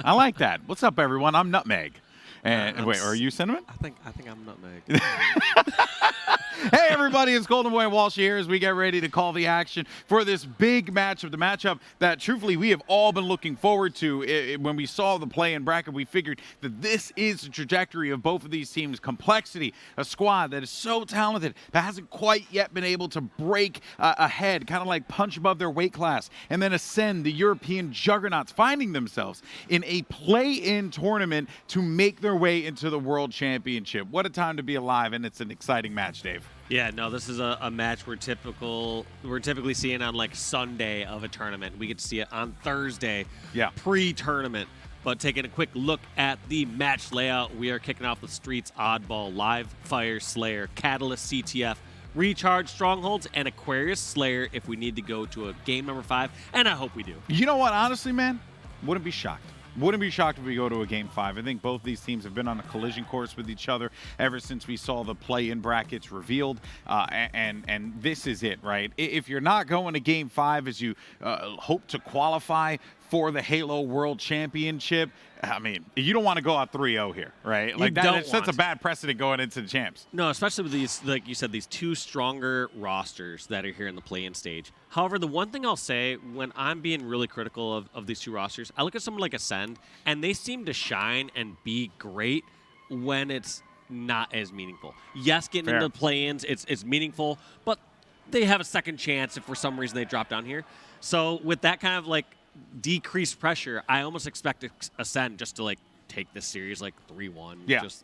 I like that. What's up, everyone? I'm Nutmeg. And wait, are you Cinnamon? I think I'm Nutmeg. Hey, everybody, it's Golden Boy Walsh here as we get ready to call the action for this big matchup, the matchup that, truthfully, we have all been looking forward to. When we saw the play-in bracket, we figured that this is the trajectory of both of these teams. Complexity, a squad that is so talented but hasn't quite yet been able to break ahead, kind of like punch above their weight class. And then Acend, the European juggernauts, finding themselves in a play-in tournament to make their way into the World Championship. What a time to be alive, and it's an exciting match, Dave. Yeah, no, this is a match we're typically seeing on like Sunday of a tournament. We get to see it on Thursday, pre-tournament. But taking a quick look at the match layout, we are kicking off with Streets, Oddball, Live Fire Slayer, Catalyst CTF, Recharge Strongholds, and Aquarius Slayer if we need to go to a game number 5, and I hope we do. You know what? Honestly, man, wouldn't be shocked. Wouldn't be shocked if we go to a Game 5. I think both these teams have been on a collision course with each other ever since we saw the play-in brackets revealed, and this is it, right? If you're not going to Game 5 as you hope to qualify for the Halo World Championship, I mean, you don't want to go out 3-0 here, right? Like that sets a bad precedent going into the champs. No, especially with these, like you said, these two stronger rosters that are here in the play-in stage. However, the one thing I'll say when I'm being really critical of these two rosters, I look at someone like Acend, and they seem to shine and be great when it's not as meaningful. Yes, getting into the play-ins, it's meaningful, but they have a second chance if for some reason they drop down here. So with that kind of like decreased pressure, I almost expect Acend just to like take this series like 3-1. Yeah. Just,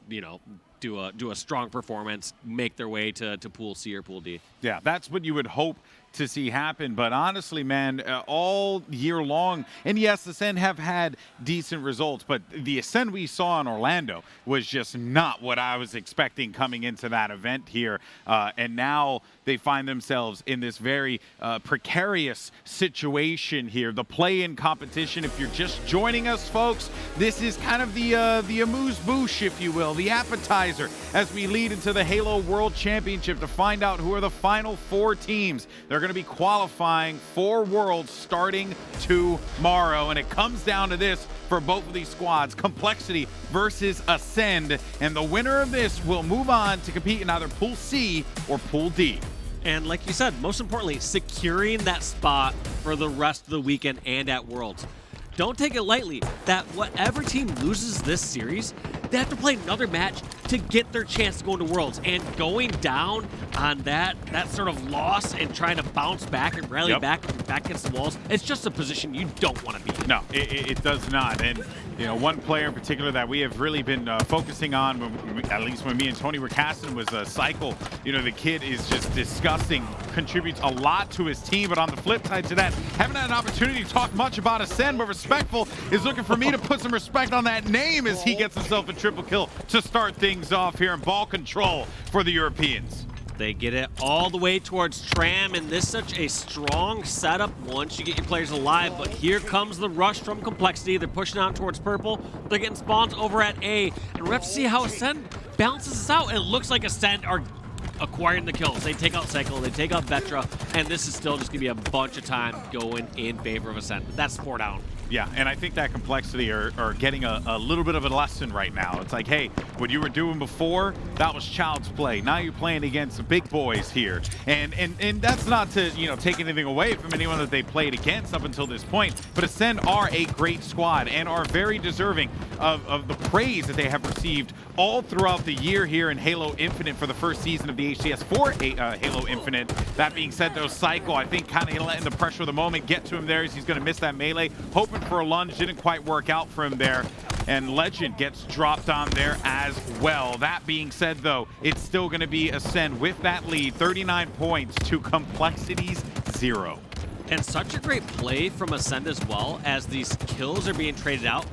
do a strong performance, make their way to Pool C or Pool D. Yeah, that's what you would hope to see happen. But honestly, man, all year long, and yes, Acend have had decent results, but the Acend we saw in Orlando was just not what I was expecting coming into that event here. And now they find themselves in this very precarious situation here. The play-in competition, if you're just joining us, folks, this is kind of the amuse-bouche, if you will, the appetizer as we lead into the Halo World Championship to find out who are the final 4 teams. They're going to be qualifying for Worlds starting tomorrow, and it comes down to this for both of these squads, Complexity versus Acend, and the winner of this will move on to compete in either Pool C or Pool D. And like you said, most importantly, securing that spot for the rest of the weekend and at Worlds. Don't take it lightly that whatever team loses this series, they have to play another match to get their chance to go into Worlds. And going down on that sort of loss and trying to bounce back and rally back against the walls, it's just a position you don't want to be in. No, it does not. And one player in particular that we have really been focusing on, at least when me and Tony were casting, was Cycle. The kid is just disgusting, contributes a lot to his team, but on the flip side to that, haven't had an opportunity to talk much about Acend, but Respectful is looking for me to put some respect on that name as he gets himself a triple kill to start things off here in ball control for the Europeans. They get it all the way towards Tram, and this is such a strong setup once you get your players alive. But here comes the rush from Complexity. They're pushing out towards Purple. They're getting spawns over at A. And we have to see how Acend balances this out. It looks like Acend are acquiring the kills. They take out Cycle, they take out Vetra, and this is still just going to be a bunch of time going in favor of Acend. That's 4 down. Yeah, and I think that Complexity are getting a little bit of a lesson right now. It's like, hey, what you were doing before, that was child's play. Now you're playing against the big boys here. And that's not to, take anything away from anyone that they played against up until this point. But Acend are a great squad and are very deserving of the praise that they have received all throughout the year here in Halo Infinite for the first season of the HCS for Halo Infinite. That being said, though, Cycle, I think, kind of letting the pressure of the moment get to him there as he's going to miss that melee. Hoping for a lunge, didn't quite work out for him there. And Legend gets dropped on there as well. That being said, though, it's still going to be Acend with that lead, 39 points to Complexity's 0. And such a great play from Acend as well, as these kills are being traded out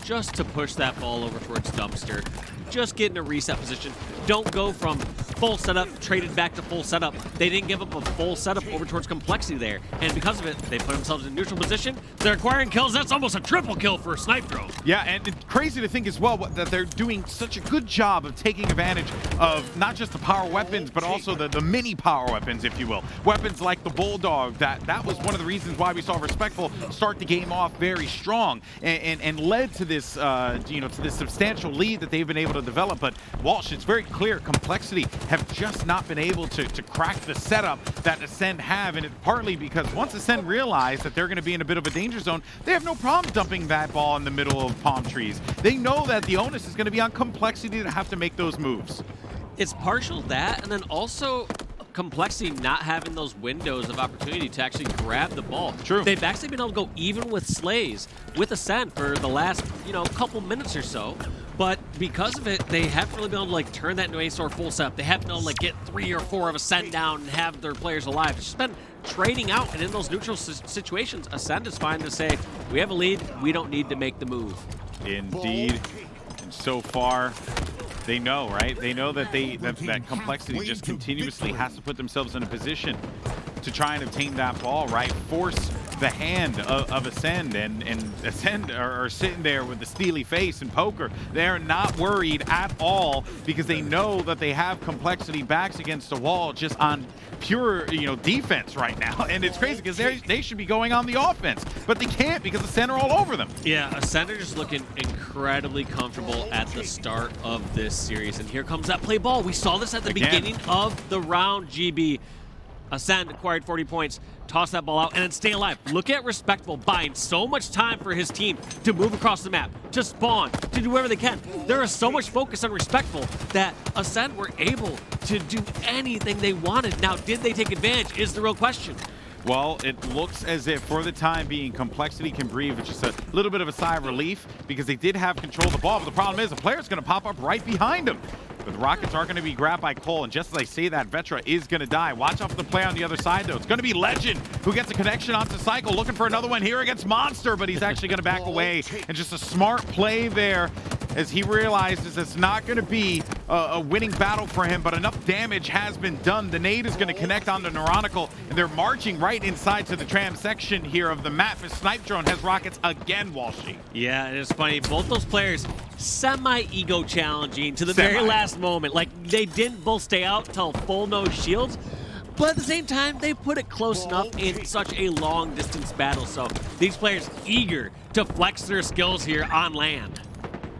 just to push that ball over towards Dumpster. Just get in a reset position. Don't go from full setup, traded back to full setup. They didn't give up a full setup over towards complexity there. And because of it, they put themselves in neutral position. They're acquiring kills. That's almost a triple kill for a snipe drone. Yeah, and it's crazy to think as well that they're doing such a good job of taking advantage of not just the power weapons, but also the mini power weapons, if you will. Weapons like the Bulldog, that was one of the reasons why we saw Respectful start the game off very strong and led to this, to this substantial lead that they've been able to develop. But Walsh, it's very clear, Complexity have just not been able to crack the setup that Acend have, and it's partly because once Acend realize that they're going to be in a bit of a danger zone, they have no problem dumping that ball in the middle of palm trees. They know that the onus is going to be on Complexity to have to make those moves. It's partial that, and then also Complexity not having those windows of opportunity to actually grab the ball. True. They've actually been able to go even with Slays, with Acend for the last, couple minutes or so. But because of it, they haven't really been able to turn that into a sort of full setup. They haven't been able to get 3 or 4 of Acend down and have their players alive. It's just been trading out, and in those neutral situations, Acend is fine to say, we have a lead, we don't need to make the move. Indeed. And so far, they know, right? They know that that Complexity just continuously has to put themselves in a position to try and obtain that ball, right? Force the hand of Acend, and Acend are sitting there with the steely face and poker. They're not worried at all because they know that they have Complexity backs against the wall just on pure, defense right now. And it's crazy because they should be going on the offense, but they can't because Acend are all over them. Yeah, Acend are just looking incredibly comfortable at the start of this series. And here comes that play ball. We saw this at the beginning of the round, GB. Acend acquired 40 points, toss that ball out, and then stay alive. Look at Respectful buying so much time for his team to move across the map, to spawn, to do whatever they can. There is so much focus on Respectful that Acend were able to do anything they wanted. Now, did they take advantage is the real question. Well, it looks as if for the time being, Complexity can breathe with just a little bit of a sigh of relief because they did have control of the ball. But the problem is the player's going to pop up right behind them. But the Rockets are going to be grabbed by Cole, and just as I say that, Vetra is going to die. Watch out for the play on the other side, though. It's going to be Legend who gets a connection onto Cycle, looking for another one here against Monster, but he's actually going to back away. And just a smart play there as he realizes it's not going to be a winning battle for him, but enough damage has been done. The nade is going to connect onto Neuronical, and they're marching right inside to the tram section here of the map as Snipe Drone has Rockets again, Walshy. Yeah, it is funny. Both those players semi-ego challenging to the very last moment. Like, they didn't both stay out till full no shields, but at the same time, they put it close enough in such a long distance battle. So these players eager to flex their skills here on land.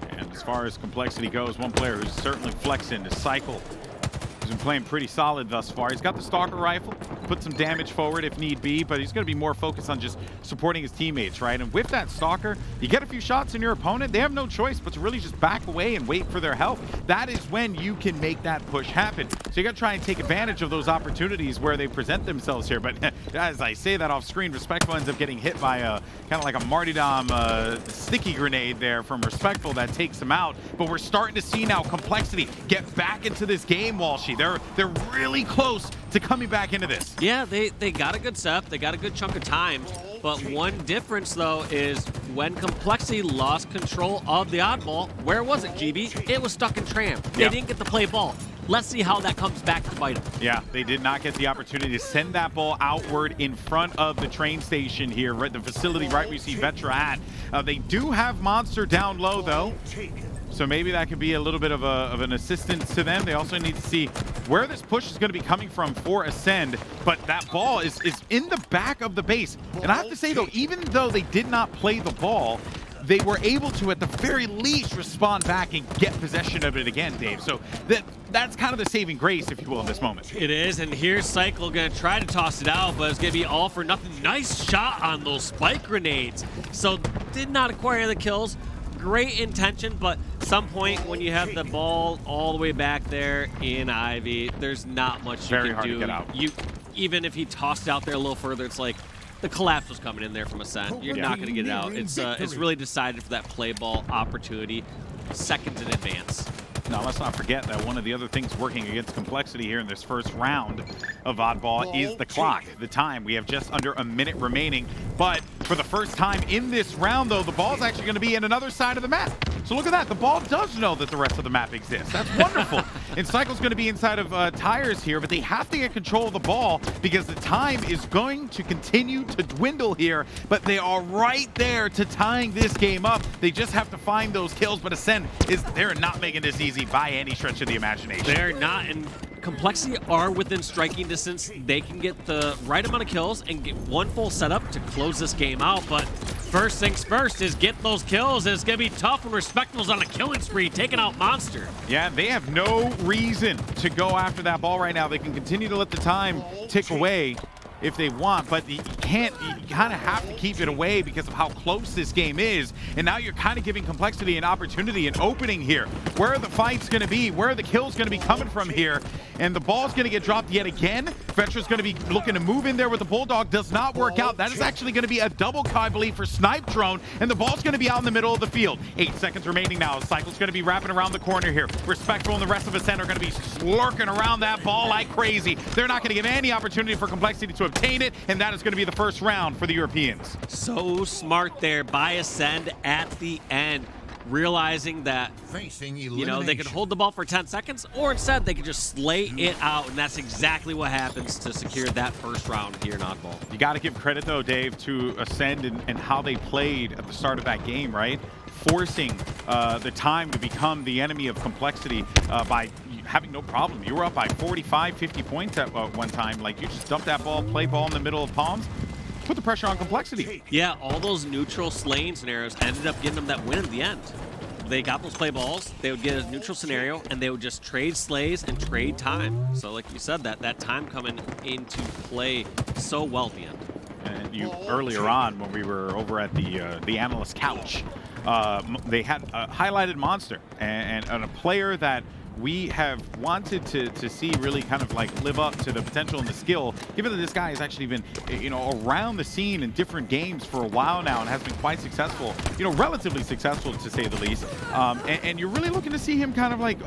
And as far as Complexity goes, one player who's certainly flexing is Cycle. He's been playing pretty solid thus far. He's got the Stalker rifle, put some damage forward if need be, but he's going to be more focused on just supporting his teammates, right? And with that Stalker, you get a few shots in your opponent, they have no choice but to really just back away and wait for their health. That is when you can make that push happen. So you got to try and take advantage of those opportunities where they present themselves here. But as I say that off screen, Respectful ends up getting hit by a kind of like a martyrdom sticky grenade there from Respectful that takes him out. But we're starting to see now Complexity get back into this game, Walshy. They're really close to coming back into this. Yeah, they got a good setup. They got a good chunk of time. But one difference, though, is when Complexity lost control of the oddball, where was it, GB? It was stuck in tram. They didn't get to play ball. Let's see how that comes back to bite them. Yeah, they did not get the opportunity to send that ball outward in front of the train station here, right, the facility right we see Vetra at. They do have Monster down low, though. So maybe that could be a little bit of an assistance to them. They also need to see where this push is going to be coming from for Acend. But that ball is in the back of the base. And I have to say, though, even though they did not play the ball, they were able to, at the very least, respond back and get possession of it again, Dave. So that's kind of the saving grace, if you will, in this moment. It is, and here's Cycle going to try to toss it out, but it's going to be all for nothing. Nice shot on those spike grenades. So did not acquire the kills. Great intention, but some point when you have the ball all the way back there in Ivy, there's not much you Very can hard do. to get out. Even if he tossed it out there a little further, it's like the collapse was coming in there from Acend. You're not going to get it out. It's really decided for that play ball opportunity seconds in advance. Now, let's not forget that one of the other things working against Complexity here in this first round of Oddball is the clock, the time. We have just under a minute remaining, but For the first time in this round, though, the ball's actually going to be in another side of the map. So look at that. The ball does know that the rest of the map exists. That's wonderful. And Cycle's going to be inside of tires here, but they have to get control of the ball because the time is going to continue to dwindle here. But they are right there to tying this game up. They just have to find those kills. But Acend they're not making this easy by any stretch of the imagination. They're not, and Complexity are within striking distance. They can get the right amount of kills and get one full setup to close this game out. But first things first is get those kills, and it's going to be tough when Respectable's on a killing spree, taking out Monster. Yeah, they have no reason to go after that ball right now. They can continue to let the time tick away if they want, but you can't. You kind of have to keep it away because of how close this game is. And now you're kind of giving Complexity an opportunity, an opening here. Where are the fights going to be? Where are the kills going to be coming from here? And the ball's going to get dropped yet again. Vetra's going to be looking to move in there with the Bulldog. Does not work out. That is actually going to be a double kill, I believe, for Snipe Drone. And the ball's going to be out in the middle of the field. 8 seconds remaining now. Cycle's going to be wrapping around the corner here. Respectful and the rest of Acend are going to be lurking around that ball like crazy. They're not going to give any opportunity for Complexity to obtain it, and that is going to be the first round for the Europeans. So smart there by Acend at the end, realizing that, you know, they could hold the ball for 10 seconds, or instead they could just slay it out, and that's exactly what happens to secure that first round here in Oddball. You got to give credit, though, Dave, to Acend and how they played at the start of that game, right? Forcing the time to become the enemy of Complexity by having no problem. You were up by 45, 50 points at one time. Like, you just dump that ball, play ball in the middle of palms, put the pressure on Complexity. Yeah, all those neutral slaying scenarios ended up getting them that win in the end. They got those play balls, they would get a neutral scenario, and they would just trade slays and trade time. So like you said, that time coming into play so well at the end. And you earlier on, when we were over at the analyst couch, they had highlighted Monster and a player that we have wanted to see really kind of like live up to the potential and the skill, given that this guy has actually been, you know, around the scene in different games for a while now and has been quite successful, you know, relatively successful to say the least. And you're really looking to see him kind of like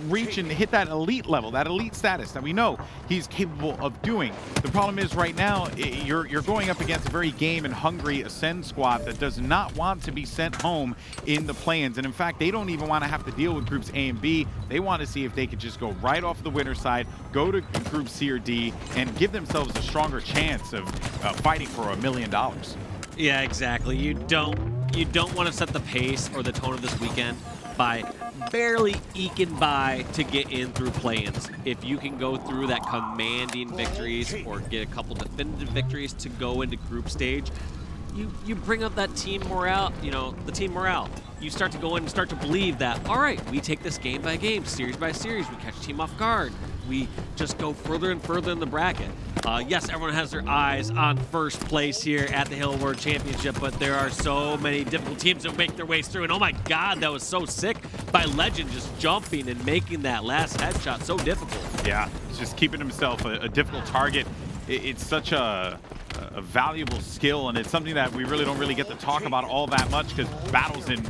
reach and hit that elite level, that elite status that we know he's capable of doing. The problem is right now, you're going up against a very game and hungry Acend squad that does not want to be sent home in the play-ins. And in fact, they don't even want to have to deal with groups A and B. They want to see if they could just go right off the winner's side, go to group C or D, and give themselves a stronger chance of fighting for $1 million. Yeah, exactly. You don't want to set the pace or the tone of this weekend by barely eking by to get in through play-ins. If you can go through that commanding victories or get a couple definitive victories to go into group stage, you bring up that team morale, you know, the team morale. You start to go in and start to believe that, all right, we take this game by game, series by series, we catch a team off guard. We just go further and further in the bracket. Yes, everyone has their eyes on first place here at the Halo World Championship, but there are so many difficult teams that make their ways through. And oh my God, that was so sick by Legend just jumping and making that last headshot so difficult. Yeah, just keeping himself a difficult target. It's such a valuable skill, and it's something that we really don't get to talk about all that much because battles in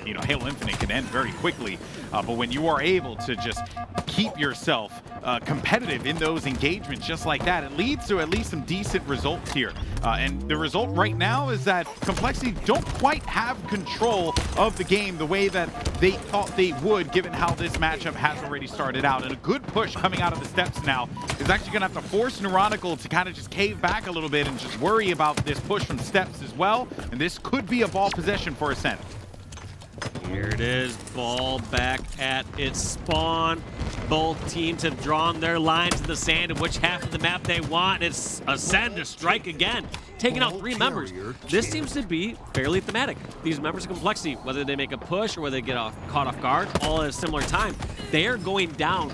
you know, Halo Infinite can end very quickly. But when you are able to just keep yourself competitive in those engagements just like that, it leads to at least some decent results here. And the result right now is that Complexity don't quite have control of the game the way that they thought they would, given how this matchup has already started out. And a good push coming out of the steps now is actually going to have to force Neuronical to kind of just cave back a little bit and just worry about this push from steps as well. And this could be a ball possession for Acend. Here it is, ball back at its spawn. Both teams have drawn their lines in the sand of which half of the map they want. It's Acend to strike again, taking out 3 members. This seems to be fairly thematic. These members of Complexity, whether they make a push or whether they get caught off guard, all at a similar time, they are going down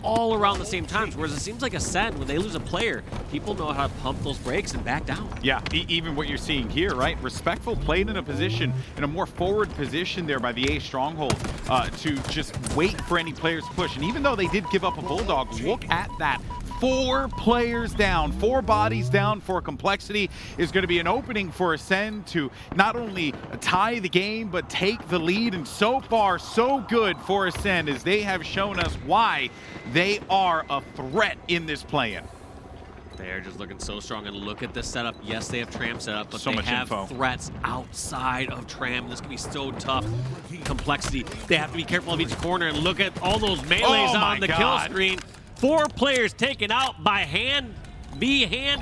all around the same times, whereas it seems like Acend, when they lose a player, people know how to pump those brakes and back down. Yeah, even what you're seeing here, right? Respectful played in a position, in a more forward position there by the A stronghold to just wait for any players to push. And even though they did give up a Bulldog, look at that. 4 players down, 4 bodies down for Complexity is going to be an opening for Acend to not only tie the game, but take the lead. And so far, so good for Acend, as they have shown us why they are a threat in this play-in. They're just looking so strong, and look at this setup. Yes, they have Tram set up, but So they much have info. threats outside of Tram. This can be so tough. Complexity. They have to be careful of each corner, and look at all those melees Oh my on the kill God. screen. 4 players taken out by hand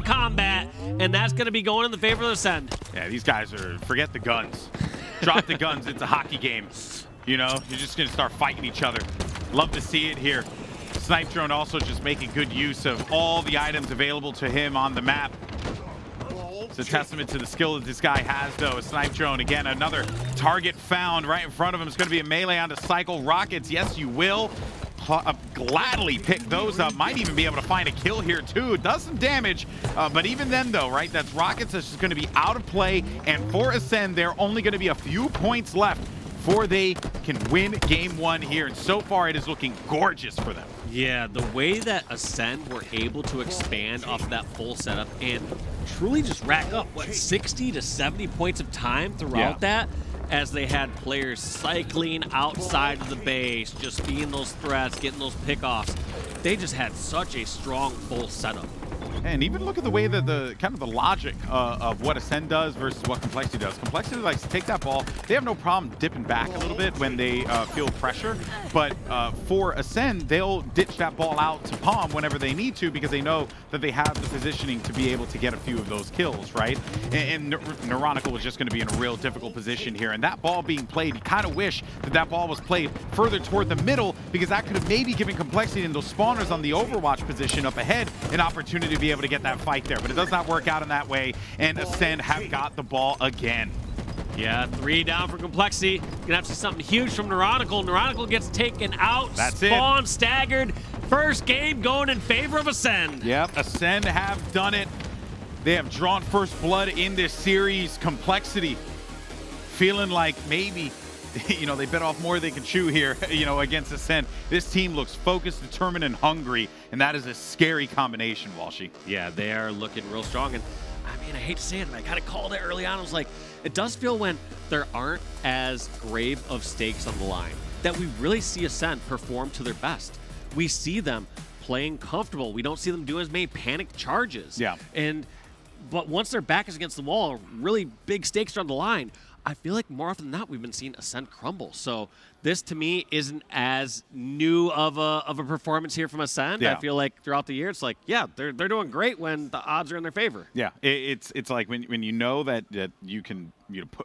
combat, and that's going to be going in the favor of Acend. Yeah, these guys are, forget the guns. Drop the guns, it's a hockey game. You know, you're just gonna start fighting each other. Love to see it here. Snipe Drone also just making good use of all the items available to him on the map. It's a testament to the skill that this guy has, though. A Snipe Drone, again, another target found right in front of him. It's going to be a melee onto Cycle. Rockets, yes, you will. Gladly pick those up. Might even be able to find a kill here, too. Does some damage, but even then, though, right, that's Rockets that's just going to be out of play. And for Acend, they're only going to be a few points left before they can win game 1 here. And so far, it is looking gorgeous for them. Yeah, the way that Acend were able to expand off of that full setup and truly just rack up, 60 to 70 points of time throughout that, as they had players cycling outside of the base, just being those threats, getting those pickoffs. They just had such a strong full setup. And even look at the way that the kind of the logic of what Acend does versus what Complexity does. Complexity likes to take that ball. They have no problem dipping back a little bit when they feel pressure. But for Acend, they'll ditch that ball out to Palm whenever they need to because they know that they have the positioning to be able to get a few of those kills, right? And Neuronica was just going to be in a real difficult position here. And that ball being played, you kind of wish that that ball was played further toward the middle because that could have maybe given Complexity and those spawners on the Overwatch position up ahead an opportunity to be able to get that fight there, but it does not work out in that way, and Acend have got the ball again. Yeah, 3 down for Complexity. Gonna have to see something huge from Neuronica. Neuronica gets taken out. That's Spawn staggered. First game going in favor of Acend. Yep, Acend have done it. They have drawn first blood in this series. Complexity feeling like maybe you know, they bit off more they can chew here, you know, against Acend. This team looks focused, determined, and hungry, and that is a scary combination, Walshy. Yeah, they are looking real strong. And I mean, I hate to say it, but I kind of called it early on. I was like, it does feel when there aren't as grave of stakes on the line that we really see Acend perform to their best. We see them playing comfortable. We don't see them doing as many panic charges. Yeah. But once their back is against the wall, really big stakes are on the line. I feel like more often than not, we've been seeing Acend crumble. So this, to me, isn't as new of a performance here from Acend. Yeah. I feel like throughout the year, it's like, yeah, they're doing great when the odds are in their favor. Yeah, it's like when you know that you can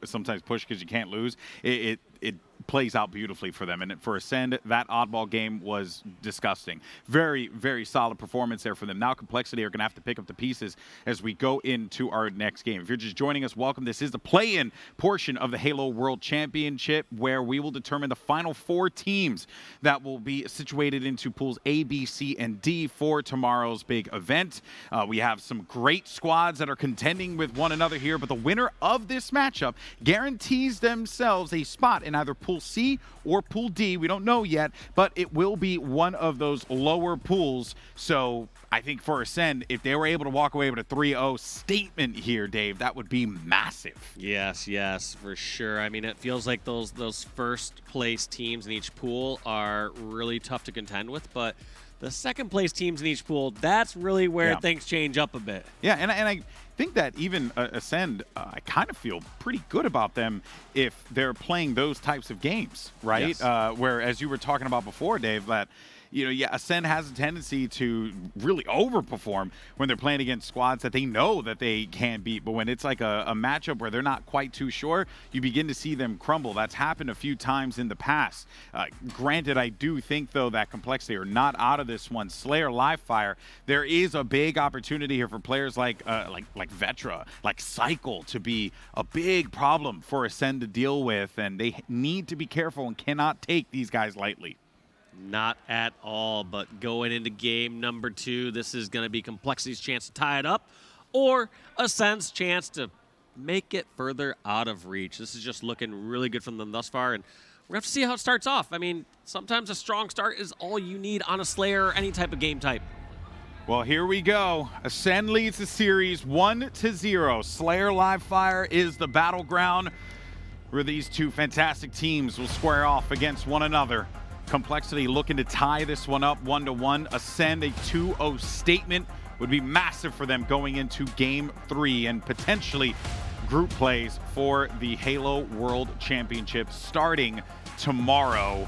sometimes push because you can't lose. It plays out beautifully for them. And for Acend, that oddball game was disgusting. Very, very solid performance there for them. Now Complexity are going to have to pick up the pieces as we go into our next game. If you're just joining us, welcome. This is the play-in portion of the Halo World Championship, where we will determine the final 4 teams that will be situated into pools A, B, C, and D for tomorrow's big event. We have some great squads that are contending with one another here, but the winner of this matchup guarantees themselves a spot in either Pool C or Pool D. We don't know yet, but it will be one of those lower pools. So I think for Acend, if they were able to walk away with a 3-0 statement here, Dave, that would be massive. Yes, for sure. I mean, it feels like those first place teams in each pool are really tough to contend with, but the second place teams in each pool, that's really where things change up a bit. Yeah, and I think that even Acend, I kind of feel pretty good about them if they're playing those types of games, right? Yes. Where, as you were talking about before, Dave, that Acend has a tendency to really overperform when they're playing against squads that they know that they can't beat. But when it's like a matchup where they're not quite too sure, you begin to see them crumble. That's happened a few times in the past. Granted, I do think, though, that Complexity are not out of this one. Slayer Live Fire, there is a big opportunity here for players like Vetra, like Cycle, to be a big problem for Acend to deal with, and they need to be careful and cannot take these guys lightly. Not at all, but going into game number 2, this is going to be Complexity's chance to tie it up or Acend's chance to make it further out of reach. This is just looking really good from them thus far, and we're going to have to see how it starts off. I mean, sometimes a strong start is all you need on a Slayer or any type of game type. Well, here we go. Acend leads the series 1-0. Slayer Live Fire is the battleground where these two fantastic teams will square off against one another. Complexity looking to tie this one up 1-1. Acend a 2-0 statement would be massive for them going into Game 3 and potentially group plays for the Halo World Championship starting tomorrow.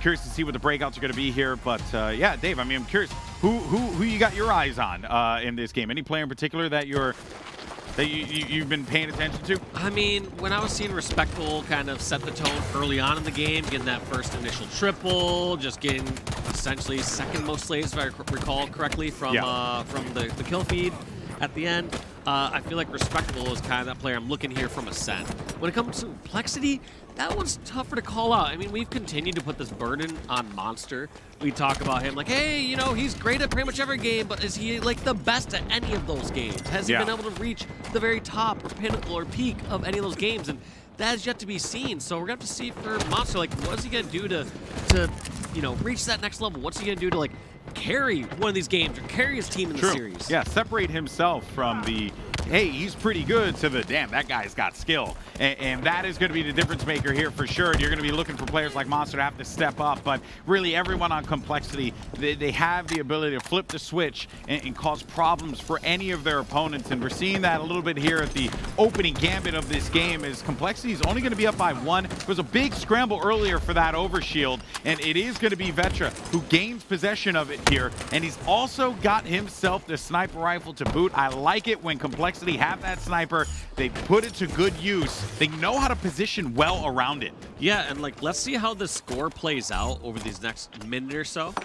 Curious to see what the breakouts are going to be here, but yeah, Dave, I mean, I'm curious who you got your eyes on in this game. Any player in particular that you've been paying attention to? I mean, when I was seeing Respectful kind of set the tone early on in the game, getting that first initial triple, just getting essentially second most slaves, if I recall correctly, from the kill feed at the end. I feel like Respectable is kind of that player I'm looking here from Acend. When it comes to Complexity, that one's tougher to call out. I mean, we've continued to put this burden on Monster. We talk about him like, hey, you know, he's great at pretty much every game, but is he like the best at any of those games? Has he been able to reach the very top or pinnacle or peak of any of those games? And that is yet to be seen. So we're going to have to see for Monster, like, what is he going to do to, you know, reach that next level? What's he going to do to, like, carry one of these games or carry his team in the series? Yeah, separate himself from the, hey, he's pretty good, to the, damn, that guy's got skill. And that is going to be the difference maker here for sure. And you're going to be looking for players like Monster to have to step up. But really, everyone on Complexity, they have the ability to flip the switch and cause problems for any of their opponents. And we're seeing that a little bit here at the opening gambit of this game, as Complexity is only going to be up by 1. It was a big scramble earlier for that overshield. And it is going to be Vetra who gains possession of it here. And he's also got himself the sniper rifle to boot. I like it when Complexity have that sniper. They put it to good use. They know how to position well around it. Yeah, and like, let's see how the score plays out over these next minute or so.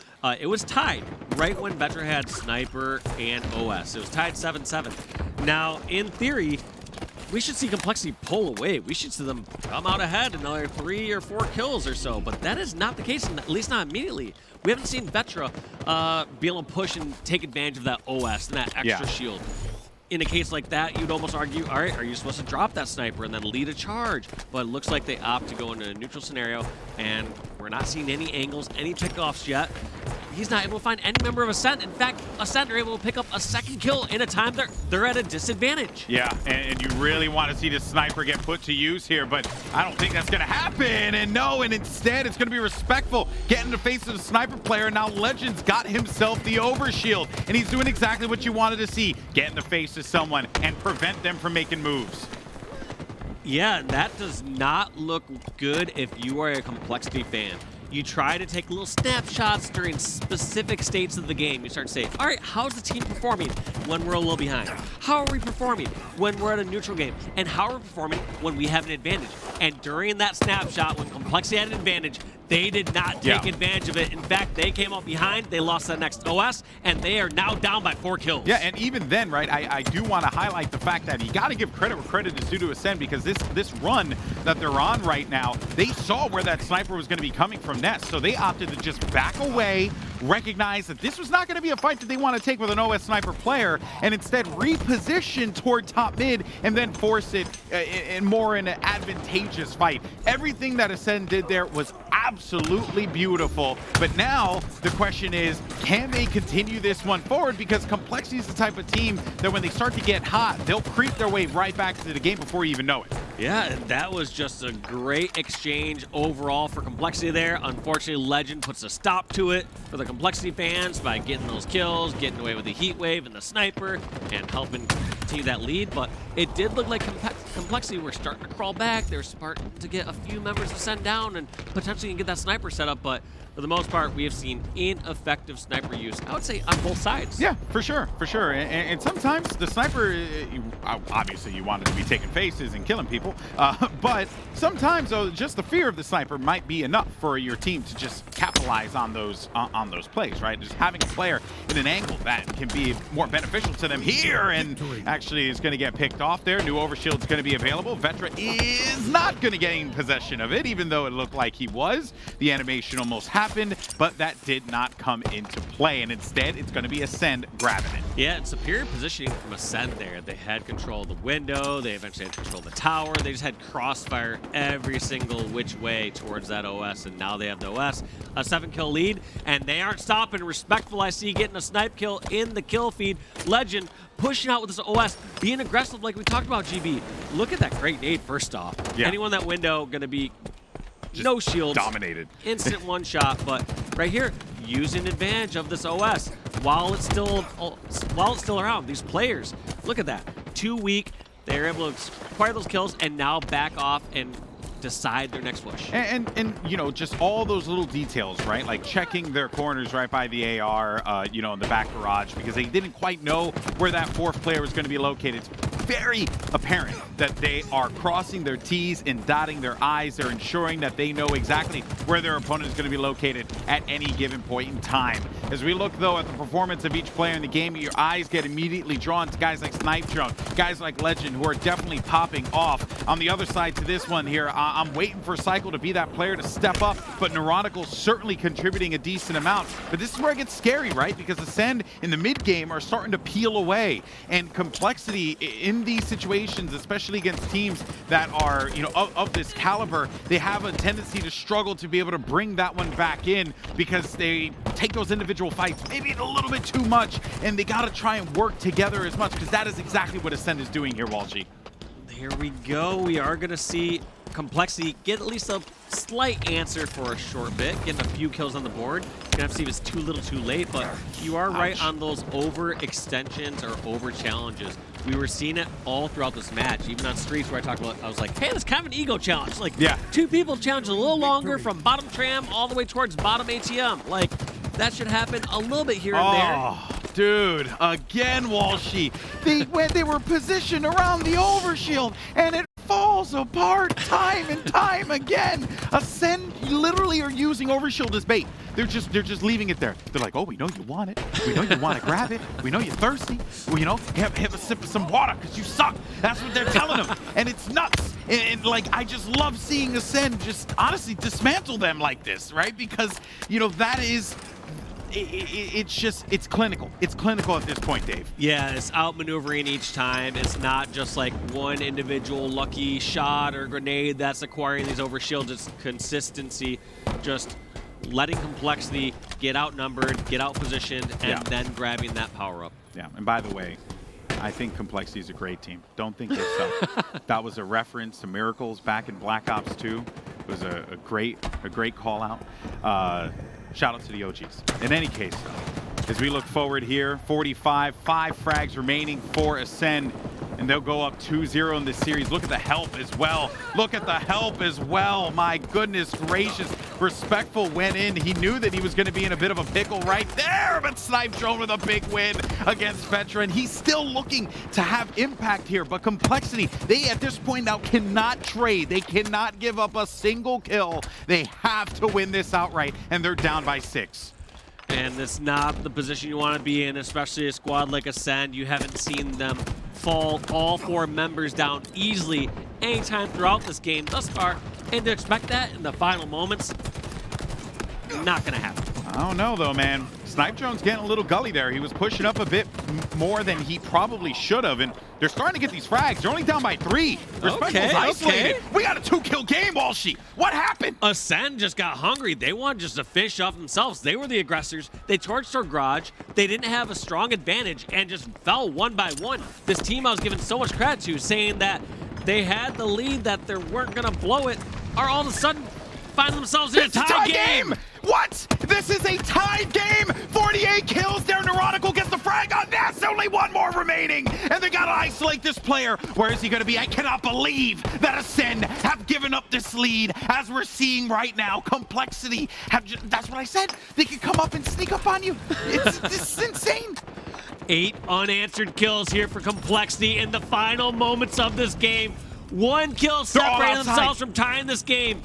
It was tied right when Vetra had sniper and OS. It was tied 7-7. Now, in theory, we should see Complexity pull away. We should see them come out ahead another 3 or 4 kills or so, but that is not the case, at least not immediately. We haven't seen Vetra be able to push and take advantage of that OS and that extra shield. In a case like that, you'd almost argue, all right, are you supposed to drop that sniper and then lead a charge? But it looks like they opt to go into a neutral scenario, and we're not seeing any angles, any pickoffs yet. He's not able to find any member of Acend. In fact, Acend are able to pick up a second kill in a time they're at a disadvantage. Yeah, and you really want to see the sniper get put to use here, but I don't think that's going to happen. And no, and instead it's going to be Respectful getting in the face of the sniper player. Now Legend's got himself the overshield, and he's doing exactly what you wanted to see. Get in the face of someone and prevent them from making moves. Yeah, that does not look good if you are a Complexity fan. You try to take little snapshots during specific states of the game. You start to say, all right, how's the team performing when we're a little behind? How are we performing when we're at a neutral game? And how are we performing when we have an advantage? And during that snapshot, when Complexity had an advantage, they did not take advantage of it. In fact, they came up behind, they lost that next OS, and they are now down by 4 kills. Yeah, and even then, right, I do want to highlight the fact that you got to give credit where credit is due to Acend, because this run that they're on right now, they saw where that sniper was going to be coming from next, so they opted to just back away, recognize that this was not going to be a fight that they want to take with an OS sniper player, and instead reposition toward top mid and then force it in more in an advantageous fight. Everything that Acend did there was absolutely beautiful, but now the question is, can they continue this one forward? Because Complexity is the type of team that when they start to get hot, they'll creep their way right back into the game before you even know it. Yeah, and that was just a great exchange overall for Complexity there. Unfortunately, Legend puts a stop to it for the Complexity fans by getting those kills, getting away with the heat wave and the sniper, and helping continue that lead. But it did look like Complexity were starting to crawl back. They were starting to get a few members to send down and potentially get that sniper set up. But for the most part, we have seen ineffective sniper use, I would say, on both sides. Yeah, for sure, for sure. And sometimes the sniper, obviously you want it to be taking faces and killing people, but sometimes just the fear of the sniper might be enough for your team to just capitalize on those plays, right? Just having a player in an angle that can be more beneficial to them here, and actually is going to get picked off there. New overshield is going to be available. Vetra is not going to gain possession of it, even though it looked like he was. The animation almost happened, but that did not come into play, and instead it's going to be Acend grabbing it. Yeah, and superior positioning from Acend there. They had control of the window, they eventually had control of the tower, they just had crossfire every single which way towards that OS, and now they have the OS. A 7-kill lead, and they aren't stopping. Respectful, I see, getting a snipe kill in the kill feed. Legend pushing out with this OS, being aggressive like we talked about, GB. Look at that great nade first off. Yeah. Anyone in that window going to be Just no shields. dominated. Instant one shot, but right here, using advantage of this OS. while it's still around. These players, look at that, 2 weak. They're able to acquire those kills and now back off and decide their next push. And you know, just all those little details, right? Like checking their corners right by the AR, you know, in the back garage, because they didn't quite know where that fourth player was going to be located. It's very apparent that they are crossing their T's and dotting their I's. They're ensuring that they know exactly where their opponent is going to be located at any given point in time. As we look, though, at the performance of each player in the game, your eyes get immediately drawn to guys like Snipe Drone, guys like Legend, who are definitely popping off. On the other side to this one here, I'm waiting for Cycle to be that player to step up, but Neurotical's certainly contributing a decent amount. But this is where it gets scary, right? Because Acend in the mid game are starting to peel away, and Complexity in these situations, especially against teams that are, you know, of this caliber, they have a tendency to struggle to be able to bring that one back in because they take those individual fights maybe a little bit too much, and they got to try and work together as much, because that is exactly what Acend is doing here, Walshy. Here we go. We are going to see Complexity get at least a slight answer for a short bit, getting a few kills on the board. Gonna have to see if it's too little too late, but you are right on those over extensions or over challenges. We were seeing it all throughout this match, even on streets where I talked about, I was like, hey, that's kind of an ego challenge. Like, yeah, 2 people challenge a little longer from bottom tram all the way towards bottom ATM. Like, that should happen a little bit here and there. Dude, again, Walshy. They were positioned around the overshield, and it falls apart time and time again. Acend literally are using overshield as bait. They're just leaving it there. They're like, oh, we know you want it. We know you want to grab it. We know you're thirsty. Well, you know, have a sip of some water because you suck. That's what they're telling them, and it's nuts. And like, I just love seeing Acend just honestly dismantle them like this, right? Because, you know, that is. It's clinical. It's clinical at this point, Dave. Yeah, it's outmaneuvering each time. It's not just like one individual lucky shot or grenade that's acquiring these overshields. It's consistency, just letting Complexity get outnumbered, get outpositioned, and then grabbing that power up. Yeah, and by the way, I think Complexity is a great team. Don't think it's so. That was a reference to Miracles back in Black Ops 2. It was a great call out. Shout out to the OGs. In any case, as we look forward here, 45, 5 frags remaining for Acend, and they'll go up 2-0 in this series. Look at the help as well. Look at the help as well. My goodness gracious. Respectful went in. He knew that he was going to be in a bit of a pickle right there, but Snipe Drone with a big win against Veteran. He's still looking to have impact here, but Complexity, they at this point now cannot trade. They cannot give up a single kill. They have to win this outright, and they're down by 6. And it's not the position you want to be in, especially a squad like Acend. You haven't seen them fall all 4 members down easily anytime throughout this game thus far. And to expect that in the final moments, not going to happen. I don't know, though, man. Snipe Drone's getting a little gully there. He was pushing up a bit more than he probably should have, and they're starting to get these frags. They're only down by 3. Respectful's isolated. Okay. We got a 2-kill game, Walshy. What happened? Acend just got hungry. They wanted just to finish off themselves. They were the aggressors. They torched our garage. They didn't have a strong advantage and just fell one by one. This team I was giving so much credit to, saying that they had the lead, that they weren't going to blow it, are all of a sudden find themselves in a tie game. What? This is a tied game. 48 kills there. Neurotical gets the frag on this. Only 1 more remaining. And they got to isolate this player. Where is he going to be? I cannot believe that Acend have given up this lead, as we're seeing right now. Complexity have that's what I said. They can come up and sneak up on you. It's insane. 8 unanswered kills here for Complexity in the final moments of this game. 1 kill separating themselves from tying this game.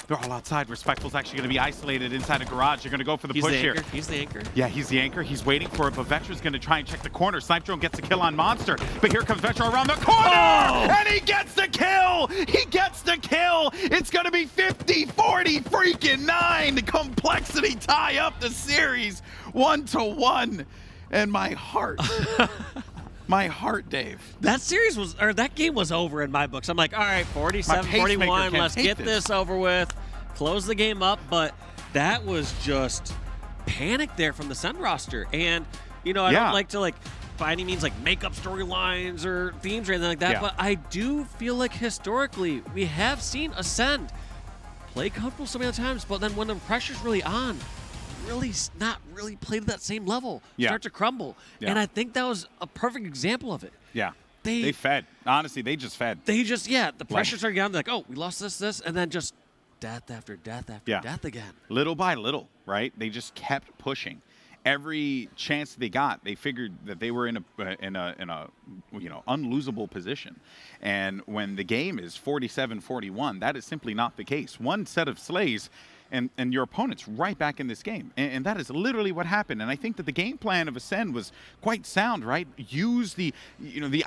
They're all outside. Respectful's actually going to be isolated inside a garage. They're going to go for the push here. He's the anchor. Yeah, he's the anchor. He's waiting for it, but Vetra's going to try and check the corner. Snipe Drone gets a kill on Monster, but here comes Vetra around the corner, and he gets the kill. He gets the kill. It's going to be 50-40 freaking 9. The Complexity tie up the series 1-1, and my heart. My heart, Dave. That series was, or that game was over in my books. I'm like, all right, 47-41, let's get this over with, close the game up. But that was just panic there from the Acend roster. And, you know, I don't like to, by any means, make up storylines or themes or anything like that. But I do feel like historically we have seen Acend play comfortable so many times, but then when the pressure's really on, really not really played at that same level Yeah. start to crumble. Yeah. And I think that was a perfect example of it. Yeah. They They fed. Honestly, they just fed. They just, the pressure started getting, like, oh, we lost this, and then just death after death after Yeah. death again. Little by little, right? They just kept pushing. Every chance they got, they figured that they were in a unlosable position. And when the game is 47-41, that is simply not the case. One set of slays, and your opponent's right back in this game. And that is literally what happened. And I think that the game plan of Acend was quite sound, right? Use the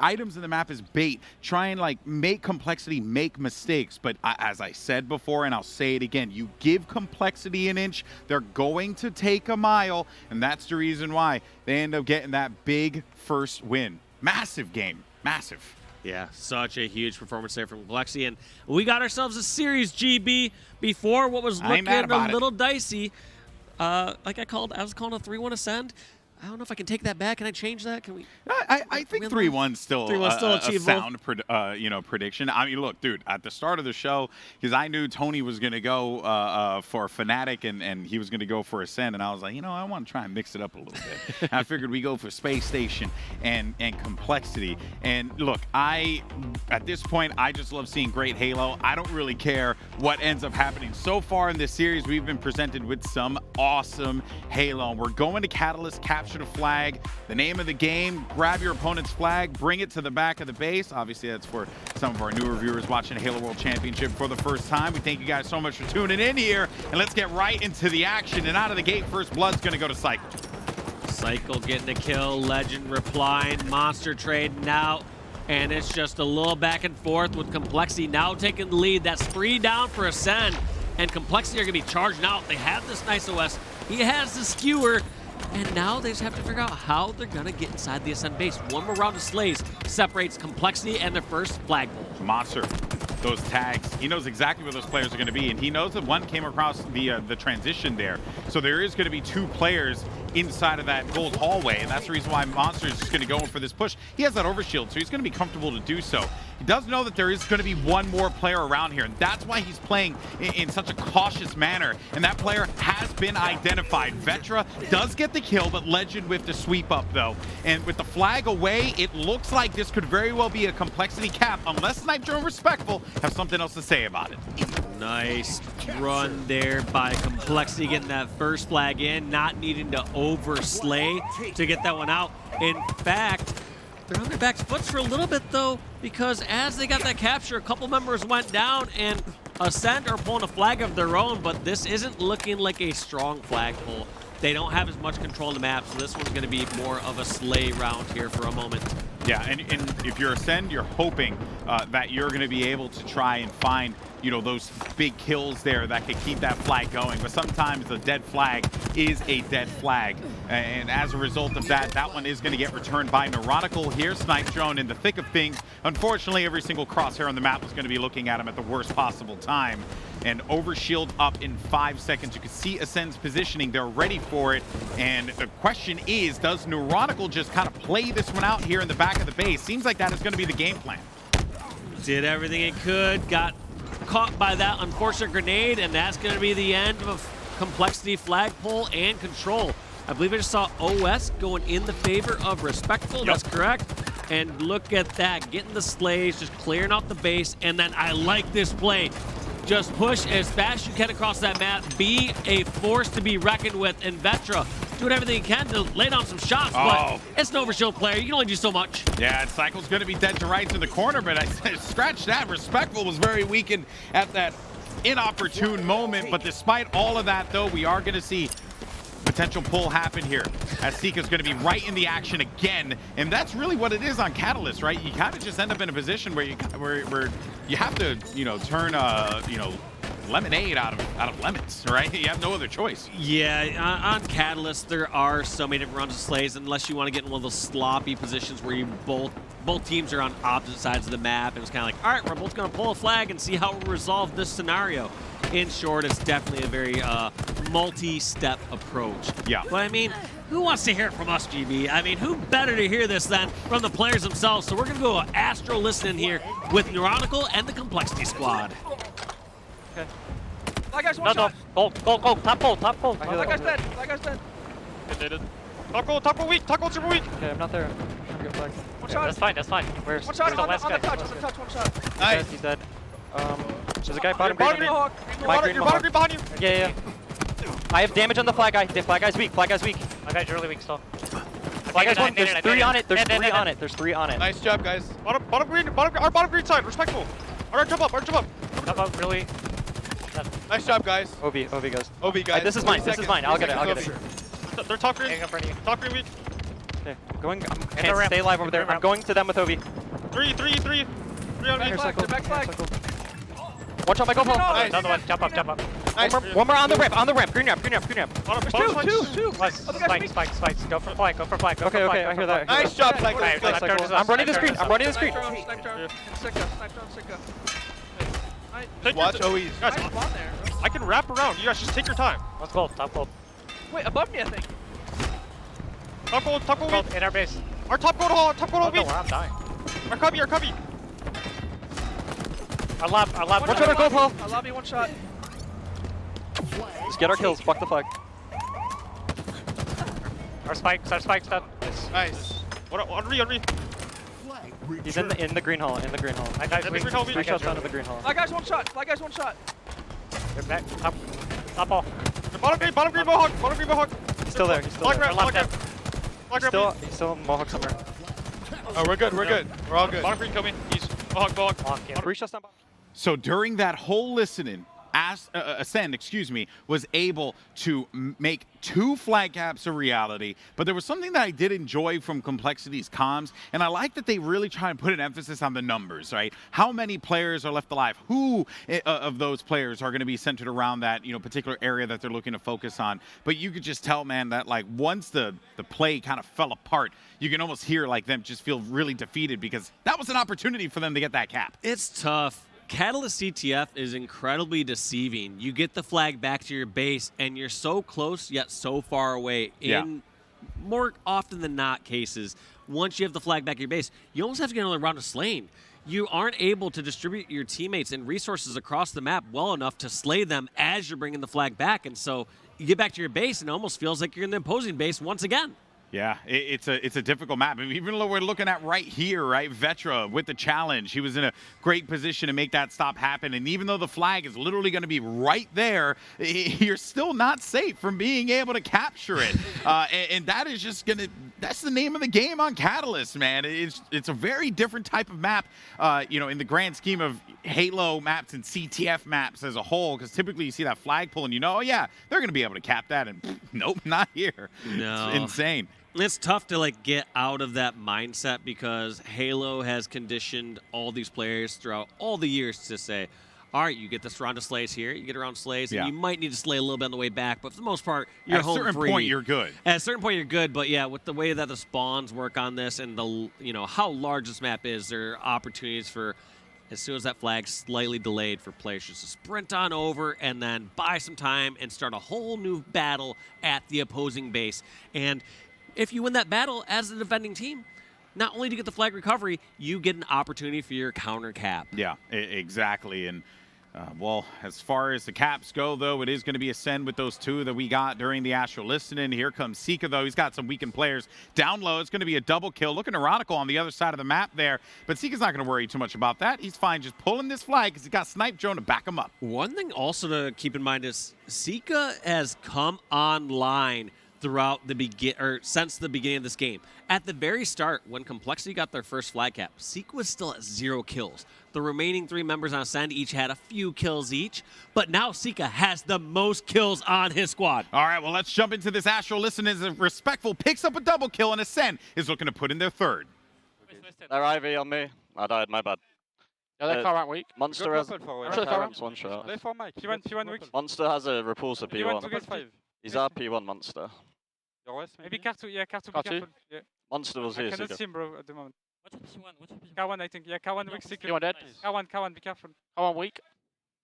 items in the map as bait. Try and like make Complexity make mistakes. But as I said before, and I'll say it again, you give Complexity an inch, they're going to take a mile. And that's the reason why they end up getting that big first win. Massive game. Massive. Yeah, such a huge performance there from Complexity. And we got ourselves a series, GB, before what was looking a little dicey. Like I was calling a 3-1 Acend. I don't know if I can take that back. Can I change that? Can we? I think 3-1's still, 3-1's still a achievable. sound prediction. I mean, look, dude, at the start of the show, because I knew Tony was going to go for Fnatic and he was going to go for Acend, and I was like, I want to try and mix it up a little bit. I figured we go for Space Station and Complexity. And look, at this point, I just love seeing great Halo. I don't really care what ends up happening. So far in this series, we've been presented with some awesome Halo. We're going to Catalyst, capture the flag. The name of the game, grab your opponent's flag, bring it to the back of the base. Obviously, that's for some of our newer viewers watching the Halo World Championship for the first time. We thank you guys so much for tuning in here, and let's get right into the action. And out of the gate, first blood's going to go to Cycle. Cycle getting a kill, Legend replying, Monster trading out, and it's just a little back and forth with Complexity now taking the lead. That's 3 down for Acend, and Complexity are going to be charging out. They have this nice OS. He has the skewer, and now they just have to figure out how they're going to get inside the Acend base. One more round of slays separates Complexity and their first flagpole. Monster, those tags, he knows exactly where those players are going to be, and he knows that one came across the transition there. So there is going to be 2 players inside of that gold hallway, and that's the reason why Monster is just going to go in for this push. He has that overshield, so he's going to be comfortable to do so. He does know that there is going to be one more player around here, and that's why he's playing in such a cautious manner, and that player has been identified. Vetra does get the kill, but Legend with the sweep up, though. And with the flag away, it looks like this could very well be a Complexity cap, unless Sniper and Respectful have something else to say about it. Nice run there by Complexity, getting that first flag in, not needing to overslay to get that one out. In fact, they're on their back foot for a little bit, though, because as they got that capture, a couple members went down, and Acend are pulling a flag of their own, but this isn't looking like a strong flagpole. They don't have as much control on the map, so this one's going to be more of a slay round here for a moment. Yeah, and if you're Acend, you're hoping that you're going to be able to try and find, those big kills there that could keep that flag going. But sometimes a dead flag is a dead flag. And as a result of that, that one is going to get returned by Neuronical here. Snipe Drone in the thick of things. Unfortunately, every single crosshair on the map was going to be looking at him at the worst possible time. And overshield up in 5 seconds. You can see Ascend's positioning. They're ready for it. And the question is, does Neuronical just kind of play this one out here in the back of the base? Seems like that is going to be the game plan. Did everything it could, got caught by that unfortunate grenade, and that's going to be the end of Complexity, flagpole, and control. I believe I just saw OS going in the favor of Respectful. Yep. That's correct. And look at that, getting the slays, just clearing out the base, and then I like this play. Just push as fast as you can across that map. Be a force to be reckoned with. And Vetra doing everything he can to lay down some shots, but it's an overshield player. You can only do so much. Yeah, and Cycle's going to be dead to rights in the corner, but I scratched that. Respectful was very weakened at that inopportune moment. But despite all of that, though, we are going to see potential pull happen here as Sika's going to be right in the action again, and that's really what it is on Catalyst, right? You kind of just end up in a position where you have to, turn lemonade out of lemons, right? You have no other choice. Yeah, on Catalyst, there are so many different runs of slays, unless you want to get in one of those sloppy positions where you both teams are on opposite sides of the map, and it's kind of like, all right, we're both going to pull a flag and see how we resolve this scenario. In short, it's definitely a very multi-step approach. Yeah. But I mean, who wants to hear it from us, GB? I mean, who better to hear this than from the players themselves? So we're going to go Astro listening here with Neuronical and the Complexity Squad. Okay. I guy's one shot. Gold, top gold. Flag guy's dead. Flag guy's dead. Dead. Top gold weak. Top gold super weak. Okay, I'm not there. I'm good flag. One shot. That's fine. Where's One shot the on last the guy? touch. On the touch. One shot. Nice. He's dead. There's a guy bottom Bottom green. green. My green, Your Mohawk. bottom green behind you. Yeah. I have damage on the flag guy. The flag guy's weak. Flag guy's really weak still. Flag guy's one. There's 3 on it. There's 3 on it. Nice job, guys. Bottom green. Our bottom green side. Respectful. Alright, jump up. Jump up, really. Nice job, guys. OV goes. OB, guys. Alright, this is mine. I'll get it. They're top green. Top green weak. Okay, going. Can't stay alive over there. I'm going to them with OV. Three on me. Back flag. Watch out, my go pole. Nice. Another one. Jump up. Nice. One more on the ramp. Green ramp. Bottom Two. Spikes. Go for flag. Okay, I hear that. Nice job, Flag. I'm running the screen. Snipe drone. Sicka. Watch OEs. Guys, Nice spawn there. I can wrap around. You guys just take your time. Top gold. Wait, above me, I think. Top gold weak. In our base. Our top gold weak. I'm dying. Our cubby. Our lab. Watch out, our gold hole. I love you, one shot. Let's get our kills. Fuck the flag. Our spikes done. Nice. What? On re. He's in the green hall. In the green hall, 3 shots down to the green hall. Flag guy's one shot. Top ball. Bottom green Mohawk. He's still there. Flag ramp. He's still Mohawk somewhere. Oh, we're good. We're all good. Bottom green coming. He's Mohawk. 3 shots down. So during that whole listening, Acend, was able to make 2 flag caps a reality. But there was something that I did enjoy from Complexity's comms, and I like that they really try and put an emphasis on the numbers, right? How many players are left alive? Who of those players are going to be centered around that, particular area that they're looking to focus on? But you could just tell, man, that like once the play kind of fell apart, you can almost hear like them just feel really defeated because that was an opportunity for them to get that cap. It's tough. Catalyst CTF is incredibly deceiving. You get the flag back to your base, and you're so close yet so far away. In more often than not cases, once you have the flag back at your base, you almost have to get another round of slaying. You aren't able to distribute your teammates and resources across the map well enough to slay them as you're bringing the flag back. And so you get back to your base, and it almost feels like you're in the opposing base once again. Yeah, it's a difficult map. I mean, even though we're looking at right here, right, Vetra with the challenge, he was in a great position to make that stop happen. And even though the flag is literally going to be right there, you're still not safe from being able to capture it. And that is just that's the name of the game on Catalyst, man. It's a very different type of map, in the grand scheme of Halo maps and CTF maps as a whole, because typically you see that flagpole and oh yeah, they're going to be able to cap that, and nope, not here. No. It's insane. It's tough to get out of that mindset because Halo has conditioned all these players throughout all the years to say, all right, you get this round of slays here, you get around slays, and you might need to slay a little bit on the way back, but for the most part, you're home free. At a certain point, you're good. At a certain point, you're good, but yeah, with the way that the spawns work on this and the how large this map is, there are opportunities for, as soon as that flag's slightly delayed, for players just to sprint on over and then buy some time and start a whole new battle at the opposing base. And if you win that battle as the defending team, not only do you get the flag recovery, you get an opportunity for your counter cap. Yeah, exactly. And, as far as the caps go, though, it is going to be Acend with those 2 that we got during the Astral listening. Here comes Sika, though. He's got some weakened players down low. It's going to be a double kill. Looking erotical on the other side of the map there. But Sika's not going to worry too much about that. He's fine just pulling this flag because he got Snipe Drone to back him up. One thing also to keep in mind is Sika has come online throughout since the beginning of this game. At the very start, when Complexity got their first flag cap, Seek was still at 0 kills. The remaining 3 members on Ascend each had a few kills each, but now Sika has the most kills on his squad. All right, well, let's jump into this Astral Listen as Respectful picks up a double kill, and Ascend is looking to put in their 3rd. They're IV on me. I died, my bad. Yeah, they far out weak. Monster has P1 one shot. Play for Mike. P1 weak. Monster has a repulsor P1 P1. to 5. He's our P1 Monster. Your west, maybe Cartu, yeah, Cartu, be careful. Yeah. Monster was I here, cannot Sika. see him, bro, at the moment. K1, I think. Yeah, K1 weak, secret. P1 dead. K1, be careful. K1 weak.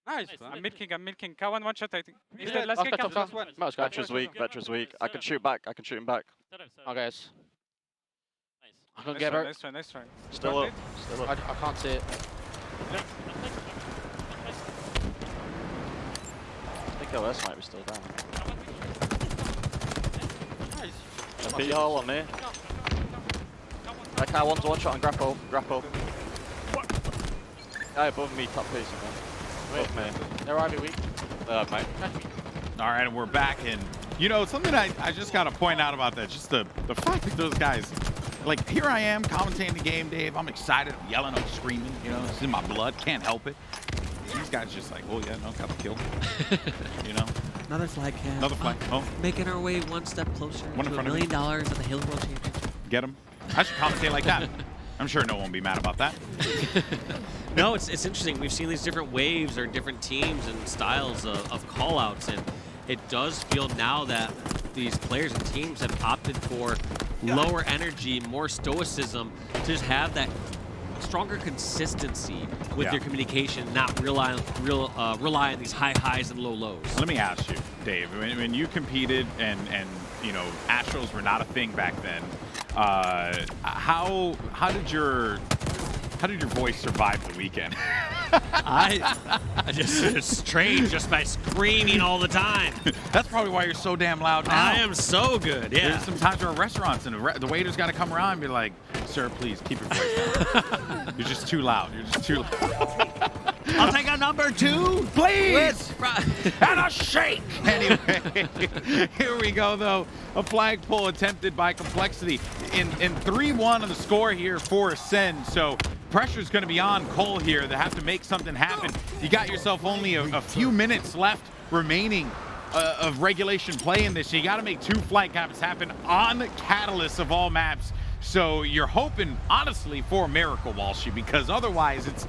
Nice. I'm milking. K1 one shot, I think. He's Yeah, dead. Last guy, top, Cartu, last one. Mouse guy. Vetra's weak. I can shoot back. I can shoot him back. Oh, guys. I can Nice get try, her. nice try, nice try. Still up. Still I up. can't see it. KOS might be still down. Nice. A PL on me. That guy wants one shot and grapple. Guy above me, top piece again. Above me. They're already weak. Mate. All right, and we're back. And, you know, something I just got to point out about that, just the fact that those guys, like, here I am commentating the game, Dave. I'm excited. I'm yelling. I'm screaming. You know, it's in my blood. Can't help it. These guys just like, oh, yeah, no, got the kill. You know? Another flag cap. Another flag. Oh, Making our way one step closer One in to $1 front of me. million at the Halo World Championship. get him. I should commentate like that. I'm sure no one will be mad about that. No, it's interesting. We've seen these different waves or different teams and styles of call-outs, and it does feel now that these players and teams have opted for lower energy, more stoicism, to just have that stronger consistency with your communication, not rely on these high highs and low lows. Let me ask you, Dave, when you competed and you know, Astros were not a thing back then, how did your voice survive the weekend? I just trained just by screaming all the time. That's probably why you're so damn loud now. I am so good, yeah. There's some times we're at restaurants and the waiter's got to come around and be like, "Sir, please keep your voice down. You're just too loud. You're just too loud." I'll take a number 2, please, and a shake. Anyway, here we go though. A flagpole attempted by Complexity in 3-1 on the score here for Acend. So pressure's going to be on Cole here. They have to make something happen. You got yourself only a few minutes left remaining of regulation play in this. You got to make 2 flight caps happen on Catalyst of all maps. So you're hoping, honestly, for a miracle, Walshy, because otherwise it's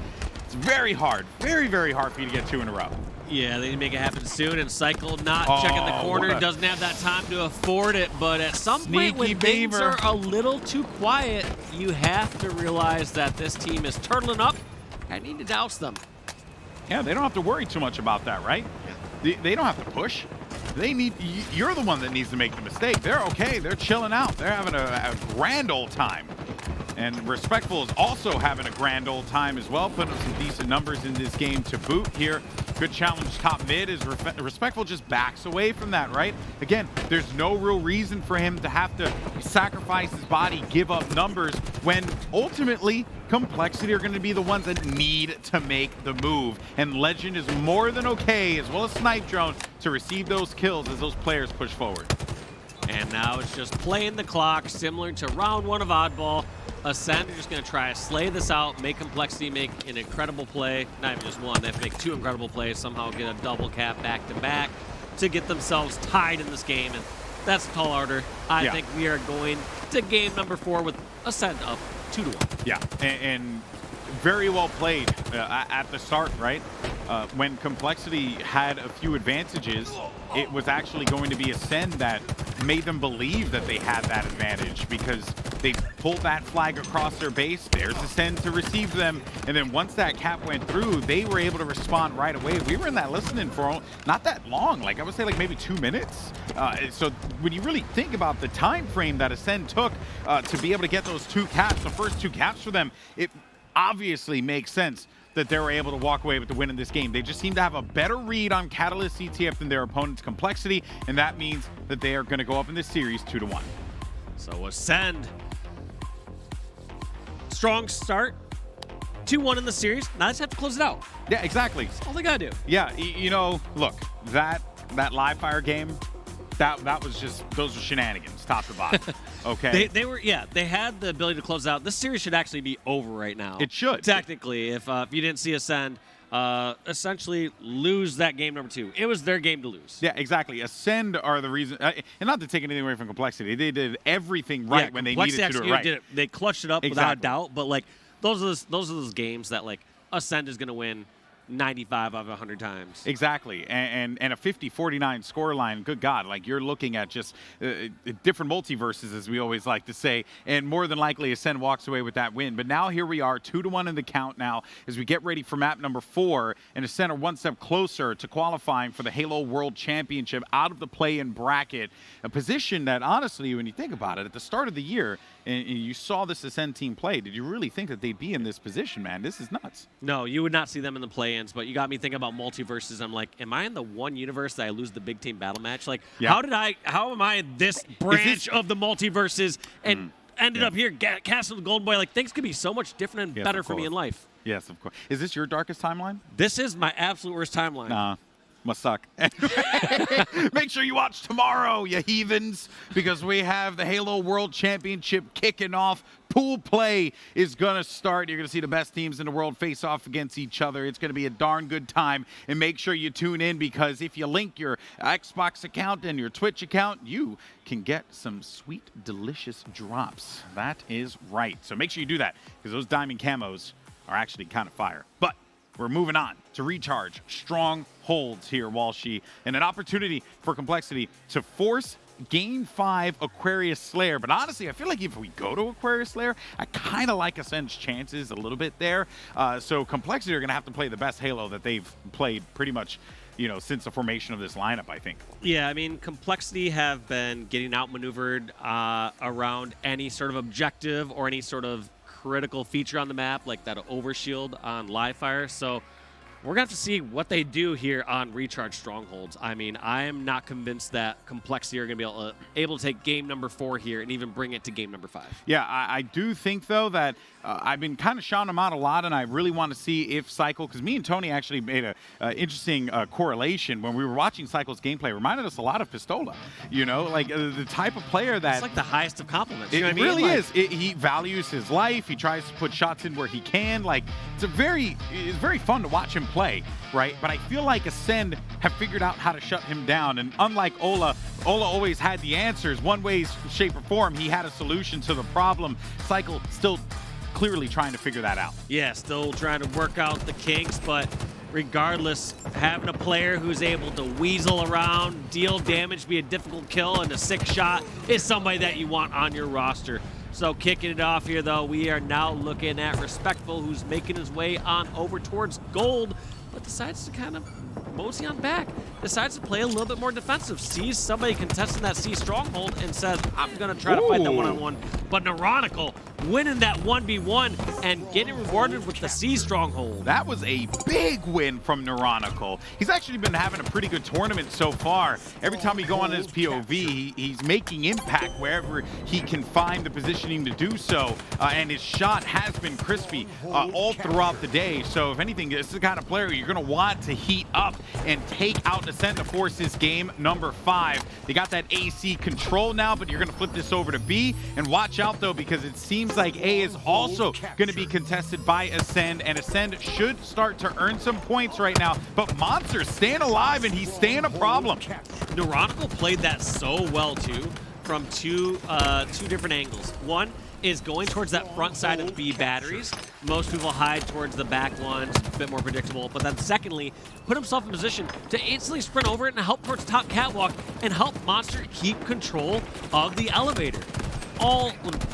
very hard, very, very hard for you to get 2 in a row. Yeah, they need to make it happen soon, and Cycle not checking the corner, doesn't have that time to afford it, but at some point when things are a little too quiet, you have to realize that this team is turtling up and need to douse them. Yeah, they don't have to worry too much about that, right? They don't have to push. You're the one that needs to make the mistake. They're okay, they're chilling out. They're having a grand old time. And Respectful is also having a grand old time as well, putting up some decent numbers in this game to boot here. Good challenge top mid as Respectful just backs away from that, right? Again, there's no real reason for him to have to sacrifice his body, give up numbers, when ultimately Complexity are going to be the ones that need to make the move. And Legend is more than okay, as well as Snipe Drone, to receive those kills as those players push forward. And now it's just playing the clock, similar to round 1 of Oddball. Acend are just going to try to slay this out, make Complexity make an incredible play. Not even just one, they have to make 2 incredible plays, somehow get a double cap back-to-back to get themselves tied in this game. And that's a tall order. I think we are going to game number 4 with Acend up 2-1. Yeah, and very well played at the start, right? When Complexity had a few advantages, it was actually going to be Acend that made them believe that they had that advantage, because they pulled that flag across their base. There's Acend to receive them, and then once that cap went through, they were able to respond right away. We were in that listening for not that long, like I would say like maybe 2 minutes. So when you really think about the time frame that Acend took to be able to get those 2 caps, the first 2 caps for them, it obviously makes sense that they were able to walk away with the win in this game. They just seem to have a better read on Catalyst CTF than their opponent's Complexity, and that means that they are going to go up in this series 2-1. So Acend, strong start, 2-1 in the series. Now they just have to close it out. Yeah, exactly. That's all they gotta do. Yeah, you know, look, that live fire game, that was just, those were shenanigans, top to bottom. Okay. They had the ability to close out. This series should actually be over right now. It should. Technically, if you didn't see Acend essentially lose that game number 2. It was their game to lose. Yeah, exactly. Acend are the reason, and not to take anything away from Complexity, they did everything right when they needed to do it right. They clutched it up without a doubt, but like those are those games that like Acend is going to win 95 out of 100 times. Exactly, and a 50-49 scoreline. Good God, like you're looking at just different multiverses, as we always like to say, and more than likely Acend walks away with that win. But now here we are, 2-1 in the count now, as we get ready for map number 4, and Acend are 1 step closer to qualifying for the Halo World Championship out of the play-in bracket, a position that honestly, when you think about it, at the start of the year, and you saw this Acend team play, did you really think that they'd be in this position, man? This is nuts. No, you would not see them in the play-in. fans, but you got me thinking about multiverses. I'm like, am I in the one universe that I lose the big team battle match? Like, how am I in this branch of the multiverses and ended up here, Castle Golden Boy? Like, things could be so much different and better for me in life. Yes, of course. Is this your darkest timeline? This is my absolute worst timeline. Nah. Must suck. Make sure you watch tomorrow, you heathens, because we have the Halo World Championship kicking off. Pool play is going to start. You're going to see the best teams in the world face off against each other. It's going to be a darn good time. And make sure you tune in, because if you link your Xbox account and your Twitch account, you can get some sweet, delicious drops. That is right. So make sure you do that, because those diamond camos are actually kind of fire. But we're moving on to Recharge Strongholds here, Walshy, and an opportunity for Complexity to force Game 5 Aquarius Slayer. But honestly, I feel like if we go to Aquarius Slayer, I kind of like Ascend's chances a little bit there. So Complexity are going to have to play the best Halo that they've played pretty much, you know, since the formation of this lineup, I think. Yeah, I mean, Complexity have been getting outmaneuvered around any sort of objective or any sort of critical feature on the map, like that overshield on live fire. So we're going to have to see what they do here on Recharge Strongholds. I mean, I am not convinced that Complexity are going to be able to take game number 4 here and even bring it to game number 5. Yeah, I do think, though, that I've been kind of shouting them out a lot, and I really want to see if Cycle, because me and Tony actually made an interesting correlation when we were watching Cycle's gameplay. It reminded us a lot of Pistola, you know, like the type of player that... It's like the highest of compliments. It you know what really I mean? is. He values his life. He tries to put shots in where he can. Like, it's very fun to watch him play, right? But I feel like Acend have figured out how to shut him down. And unlike Ola always had the answers. One way, shape, or form, he had a solution to the problem. Cycle still clearly trying to figure that out. Yeah, still trying to work out the kinks, but regardless, having a player who's able to weasel around, deal damage, be a difficult kill, and a 6 shot is somebody that you want on your roster. So kicking it off here, though, we are now looking at Respectful, who's making his way on over towards gold, but decides to kind of mosey on back, decides to play a little bit more defensive, sees somebody contesting that C stronghold and says, I'm going to try to fight that one-on-one. But Neuronical winning that 1v1 and getting rewarded with the C stronghold. That was a big win from Neuronical. He's actually been having a pretty good tournament so far. Every time we go on his POV, he's making impact wherever he can find the positioning to do so. And his shot has been crispy all throughout the day. So if anything, this is the kind of player you're going to want to heat up and take out Ascend to force this game number 5. They got that AC control now, but you're going to flip this over to B. And watch out, though, because it seems like A is also going to be contested by Ascend, and Ascend should start to earn some points right now. But Monster's staying alive, and he's staying a problem. Neuronical played that so well, too, from two different angles. One is going towards that front side of the B batteries. Most people hide towards the back ones, a bit more predictable. But then secondly, put himself in position to instantly sprint over it and help towards top catwalk and help Monster keep control of the elevator. All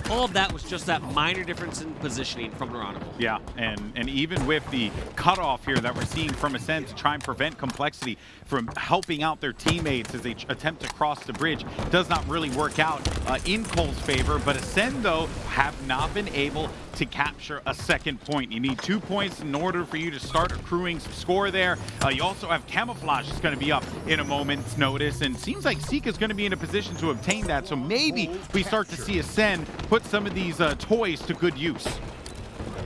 of that was just that minor difference in positioning from Neuronical. Yeah, and even with the cutoff here that we're seeing from Ascend to try and prevent Complexity from helping out their teammates as they attempt to cross the bridge, does not really work out in Cole's favor. But Ascend, though, have not been able to capture a second point. You need 2 points in order for you to start accruing some score there. You also have Camouflage that's going to be up in a moment's notice, and seems like Sika's going to be in a position to obtain that. So maybe we start to see Ascend put some of these toys to good use.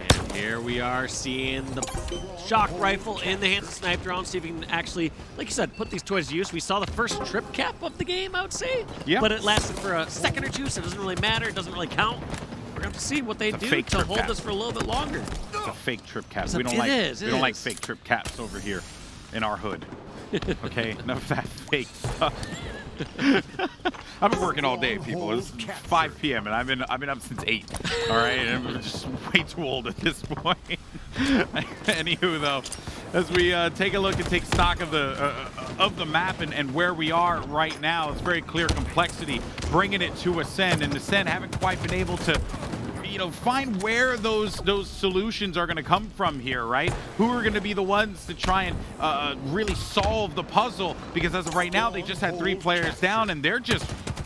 And here we are seeing the shock rifle in the hands of Snipe Drone, see if we can actually, like you said, put these toys to use. We saw the first trip cap of the game, I would say. Yeah. But it lasted for a second or two, so it doesn't really matter. It doesn't really count. We're going to have to see what they do to hold this for a little bit longer. It's a fake trip cap. We don't like fake trip caps over here in our hood. Okay, enough of that fake stuff. I've been working all day, people. It's 5 p.m. and I've been up since 8. All right, and I'm just way too old at this point. Anywho, though, as we take a look and take stock of the map and where we are right now, it's very clear Complexity bringing it to Ascend, and Ascend haven't quite been able to, you know, find where those solutions are going to come from here, right? Who are going to be the ones to try and really solve the puzzle? Because as of right now, they just had 3 players down, and they're just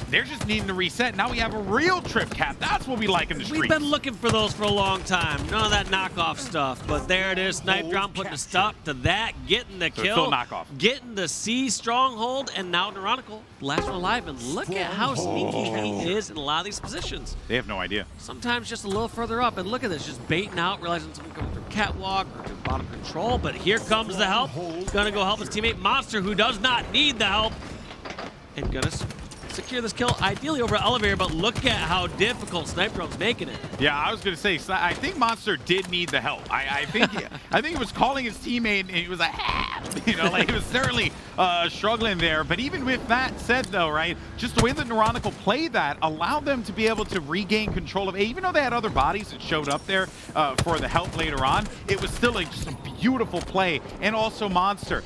They're just needing to reset. Now we have a real trip cap. That's what we like in the streets. We've been looking for those for a long time. None of that knockoff stuff. But there it is. Snipe Drum putting a stop to that. Getting the So kill. still knockoff. Getting the C stronghold. And now Neurotical, last one alive. And look at how sneaky he is in a lot of these positions. They have no idea. Sometimes just a little further up. And look at this. Just baiting out. Realizing someone coming through catwalk or through bottom control. But here comes the help. Gonna go help his teammate Monster, who does not need the help. And gonna secure this kill, ideally over elevator, but look at how difficult Snipe Drone's making it. Yeah, I was gonna say, I think Monster did need the help. I think he was calling his teammate, and he was like, you know, like he was certainly struggling there. But even with that said, though, right, just the way that Neurotical played that allowed them to be able to regain control of A. Even though they had other bodies that showed up there for the help later on, it was still just a beautiful play. And also Monster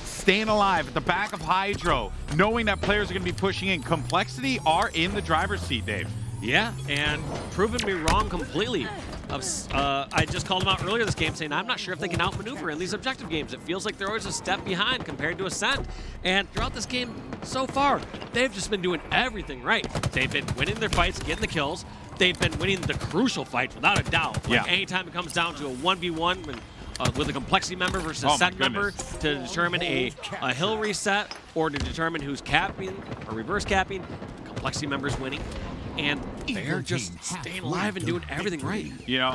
staying alive at the back of Hydro, knowing that players are going to be pushing in. Complexity are in the driver's seat, Dave. Yeah, and proving me wrong completely. I just called them out earlier this game saying I'm not sure if they can outmaneuver in these objective games. It feels like they're always a step behind compared to Acend. And throughout this game so far, they've just been doing everything right. They've been winning their fights, getting the kills. They've been winning the crucial fights without a doubt. Like anytime it comes down to a 1v1 with a complexity member versus a set member to determine a hill reset or to determine who's capping or reverse capping, complexity members winning. And they're just staying alive and doing everything right. You know,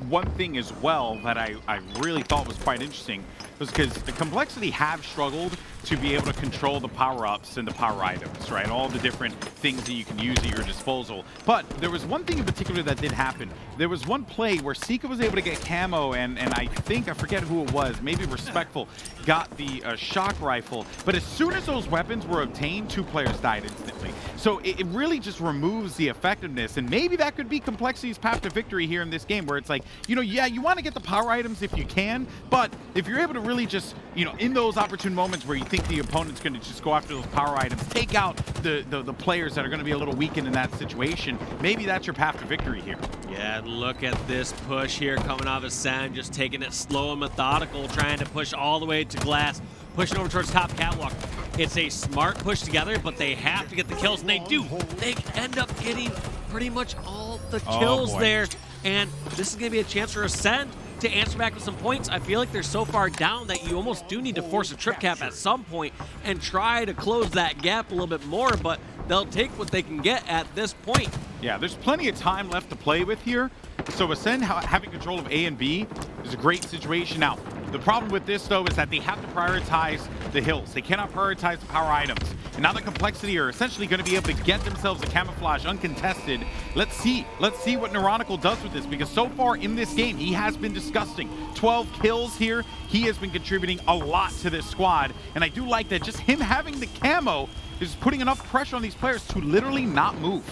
one thing as well that I really thought was quite interesting was because the Complexity have struggled to be able to control the power-ups and the power items, right? All the different things that you can use at your disposal. But there was one thing in particular that did happen. There was one play where Sika was able to get camo, and I forget who it was, maybe Respectful, got the shock rifle. But as soon as those weapons were obtained, 2 players died instantly. So it really just removes the effectiveness, and maybe that could be Complexity's path to victory here in this game, where it's like, you know, yeah, you want to get the power items if you can, but if you're able to really just, you know, in those opportune moments where you think the opponent's going to just go after those power items, take out the players that are going to be a little weakened in that situation, maybe that's your path to victory here. Yeah, look at this push here coming out of Acend, just taking it slow and methodical, trying to push all the way to glass, pushing over towards top catwalk. It's a smart push together, but they have to get the kills, and they do. They end up getting pretty much all the kills there, and this is going to be a chance for Acend to answer back with some points. I feel like they're so far down that you almost do need to force a trip cap at some point and try to close that gap a little bit more, but they'll take what they can get at this point. Yeah, there's plenty of time left to play with here. So Acend having control of A and B is a great situation. Now, the problem with this, though, is that they have to prioritize the hills. They cannot prioritize the power items. And now the Complexity are essentially going to be able to get themselves a camouflage uncontested. Let's see what Neurotical does with this, because so far in this game, he has been disgusting. 12 kills here. He has been contributing a lot to this squad. And I do like that just him having the camo is putting enough pressure on these players to literally not move.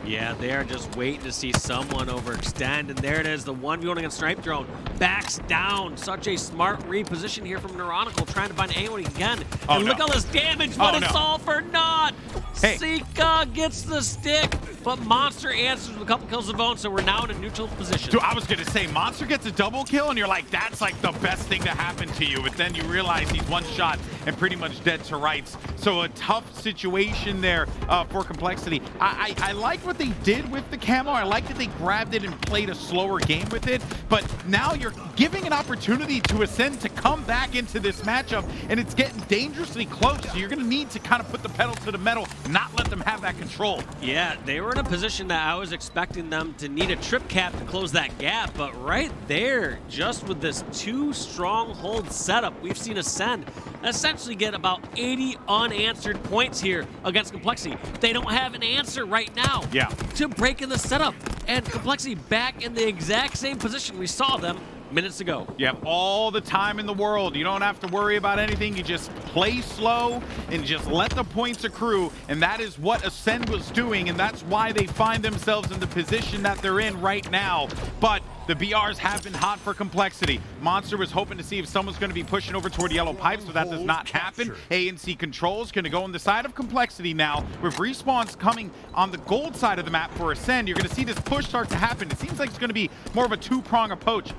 Yeah, they're just waiting to see someone overextend, and there it is, the 1v1 against Snipe Drone. Backs down. Such a smart reposition here from Neurotical, trying to find anyone he can. And look at all this damage, but it's all for naught. Hey. Sika gets the stick, but Monster answers with a couple kills of his own, so we're now in a neutral position. Dude, I was going to say, Monster gets a double kill, and you're like, that's like the best thing to happen to you. But then you realize he's one shot and pretty much dead to rights. So a tough situation there for Complexity. I like what they did with the camo. I like that they grabbed it and played a slower game with it. But now you're giving an opportunity to Acend to come back into this matchup, and it's getting dangerously close. So you're going to need to kind of put the pedal to the metal, not let them have that control. Yeah, they were in a position that I was expecting them to need a trip cap to close that gap, but right there, just with this 2 stronghold setup, we've seen Acend essentially get about 80 unanswered points here against Complexity. They don't have an answer right now to break in the setup, and Complexity back in the exact same position we saw them minutes ago. You have all the time in the world. You don't have to worry about anything. You just play slow and just let the points accrue, and that is what Acend was doing, and that's why they find themselves in the position that they're in right now. But The BRs have been hot for Complexity. Monster was hoping to see if someone's going to be pushing over toward yellow pipes, but that does not happen. ANC Control's going to go on the side of Complexity now. With respawns coming on the gold side of the map for Acend, you're going to see this push start to happen. It seems like it's going to be more of a two-prong approach.